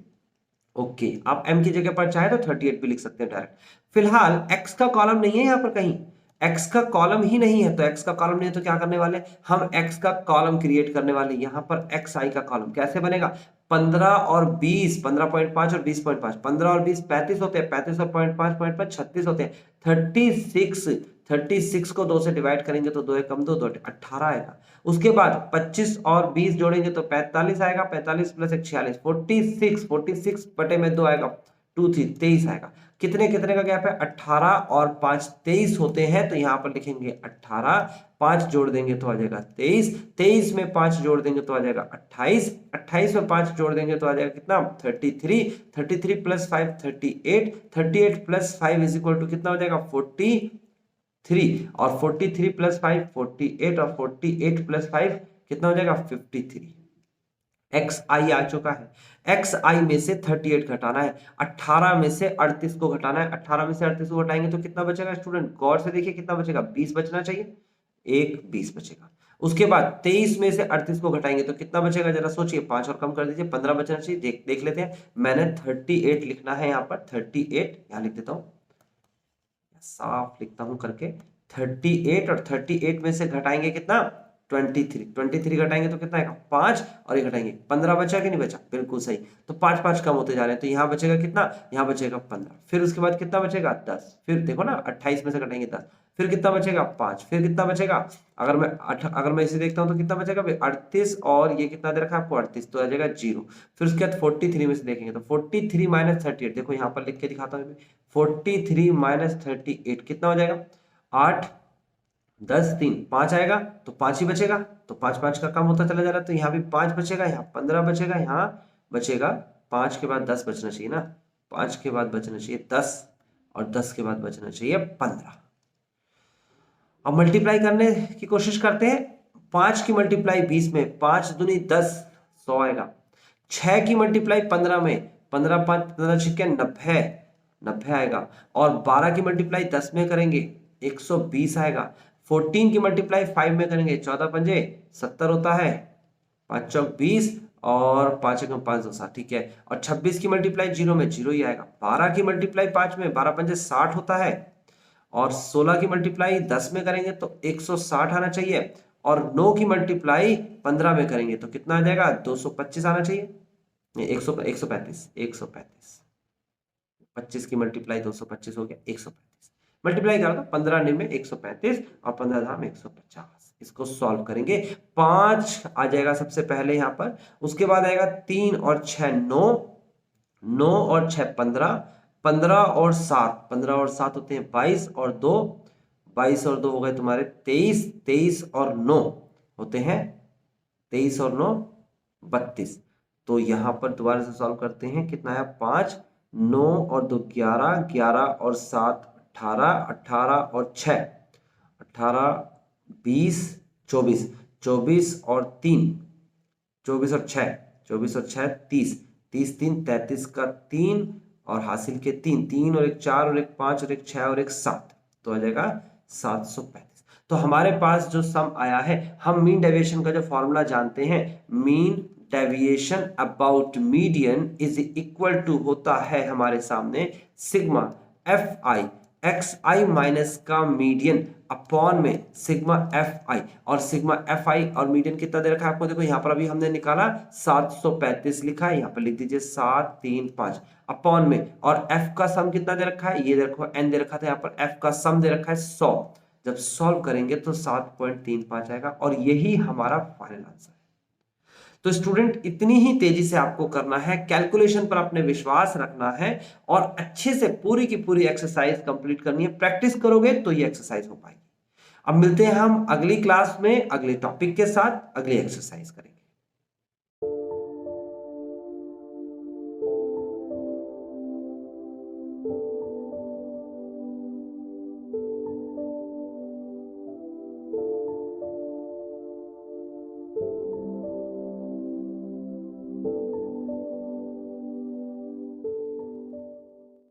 ओके, आप m की जगह पर चाहे तो 38 भी लिख सकते हैं डायरेक्ट। फिलहाल x का कॉलम नहीं है यहाँ पर कहीं, x का कॉलम ही नहीं है, तो x का कॉलम नहीं है तो क्या करने वाले, हम x का कॉलम क्रिएट करने वाले। यहाँ पर xi का कॉलम कैसे बनेगा, 15 और 20, 15.5 और 20.5, 15 और 20 35 होते हैं, 35 और 0.5 36 होते हैं, 36, 36 को 2 से डिवाइड करेंगे तो 2 कम 2 18 आएगा। उसके बाद 25 और 20 जोड़ेंगे तो 45 आएगा, 45 प्लस 1 46, 46, 46 बटे में 2 आएगा, 2 3 23 आएगा। कितने कितने का गैप है, 18 और 5 23 होते हैं, तो यहाँ पर लिखेंगे 18, 5 जोड़ देंगे तो आ जाएगा 23, 23 में 5 जोड़ देंगे तो आ जाएगा 28, 28 में 5 जोड़ देंगे तो आ जाएगा कितना 33, 33 plus 5 38, 38 plus 5 is equal to कितना हो जाएगा 43, और 43 प्लस 5 48, और 48 प्लस 5 कितना हो जाएगा 53। एक्स आई आ चुका है। एक्स आई में से 38 घटाना है, 18 में से 38 को घटाना है, 18 में से 38 को घटाएंगे तो कितना बचेगा स्टूडेंट, गौर से देखिए कितना बचेगा, 20 बचना चाहिए, एक 20 बचेगा। उसके बाद 23 में से 38 को घटाएंगे तो कितना बचेगा, जरा सोचिए, 5 और कम कर दीजिए, 15 बचना चाहिए। देख लेते हैं, मैंने 38 लिखना है यहाँ पर, 38 यहाँ लिख देता हूँ, साफ लिखता हूं करके, 38, और 38 में से घटाएंगे कितना 23, 23 घटाएंगे तो कितना आएगा 5, और ये घटाएंगे 15 बचा कि नहीं बचा, बिल्कुल सही। तो 5 5 कम होते जा रहे हैं, तो यहाँ बचेगा कितना, यहाँ बचेगा 15, फिर उसके बाद कितना बचेगा 10, फिर देखो ना 28 में से घटाएंगे 10, फिर कितना बचेगा 5, फिर कितना बचेगा, अगर मैं इसे देखता हूं तो कितना बचेगा 38, और ये कितना दे रखा है आपको 38, तो आ जाएगा 0। फिर उसके बाद 43 में से देखेंगे तो 43 माइनस 38, देखो यहाँ पर लिख के दिखाता हूँ, 43 माइनस 38 कितना हो जाएगा 8, 10 3 5 आएगा, तो 5 ही बचेगा, तो 5 5 का कम होता चला जा रहा है, तो यहाँ भी 5 बचेगा, यहाँ 15 बचेगा, यहाँ बचेगा 5 के बाद 10 बचना चाहिए ना, 5 के बाद बचना चाहिए 10, और 10 के बाद बचना चाहिए 15। अब मल्टीप्लाई करने की कोशिश करते हैं, 5 की मल्टीप्लाई 20 में, 5 दूनी 10, 100 आएगा। 6 की मल्टीप्लाई 15 में, 15 5 15 छिक्के 90, 90 आएगा। और 12 की मल्टीप्लाई 10 में करेंगे 120 आएगा। 14 की मल्टीप्लाई 5 में करेंगे 14 पंजे 70 होता है, 5 चौक 20, और 5 एकम 5 2 7, ठीक है। और 26 की मल्टीप्लाई 0 में 0 ही आएगा। 12 की मल्टीप्लाई 5 में, 12 पंजे 60 होता है, और 16 की मल्टीप्लाई 10 में करेंगे तो 160 आना चाहिए, और 9 की मल्टीप्लाई 15 में करेंगे तो कितना आ जाएगा, 225 आना चाहिए, 135 25 की मल्टीप्लाई 225 हो गया 135, मल्टीप्लाई करो तो 15 में 135 और 15 धाम 150। इसको सॉल्व करेंगे, 5 आ जाएगा सबसे पहले यहाँ पर, उसके बाद आएगा 3 और 6 9, 9 और 6 15, 15 और 7, 15 और 7 होते हैं 22 और 2, 22 और 2 हो गए तुम्हारे 23, 23 और 9 होते हैं 23 और 9 32। तो यहां पर दोबारा से सॉल्व करते हैं, कितना है 5, 9 और 2 11, 11 और 7 18, 18 और 6 18, 20 24, 24 और 3 24 और 6 24 और 6 30, 30 3 33 का 3 और हासिल के 3, 3 और 1 4 और 1 5 और 1 6 और 1 7, तो आ जाएगा 735। तो हमारे पास जो सम आया है, हम मीन डेविएशन का जो फॉर्मूला जानते हैं, mean deviation about median is equal to होता है हमारे सामने sigma F I x i minus का मीडियन अपॉन में सिग्मा एफ आई, और सिग्मा एफ आई और मीडियन कितना दे रखा है आपको, देखो यहाँ पर अभी हमने निकाला 735 लिखा है, यहाँ पर लिख दीजिए 735 अपॉन में, और एफ का सम कितना दे रखा है, ये देखो एन दे रखा था, यहाँ पर एफ का सम दे रखा है 100। जब सॉल्व करेंगे तो 7.35 आएगा, और यही हमारा फाइनल आंसर है। तो स्टूडेंट इतनी ही तेजी से आपको करना है, कैलकुलेशन पर अपने विश्वास रखना है, और अच्छे से पूरी की पूरी एक्सरसाइज कंप्लीट करनी है। प्रैक्टिस करोगे तो ये एक्सरसाइज हो पाएगी। अब मिलते हैं हम अगली क्लास में अगले टॉपिक के साथ, अगली एक्सरसाइज करेंगे।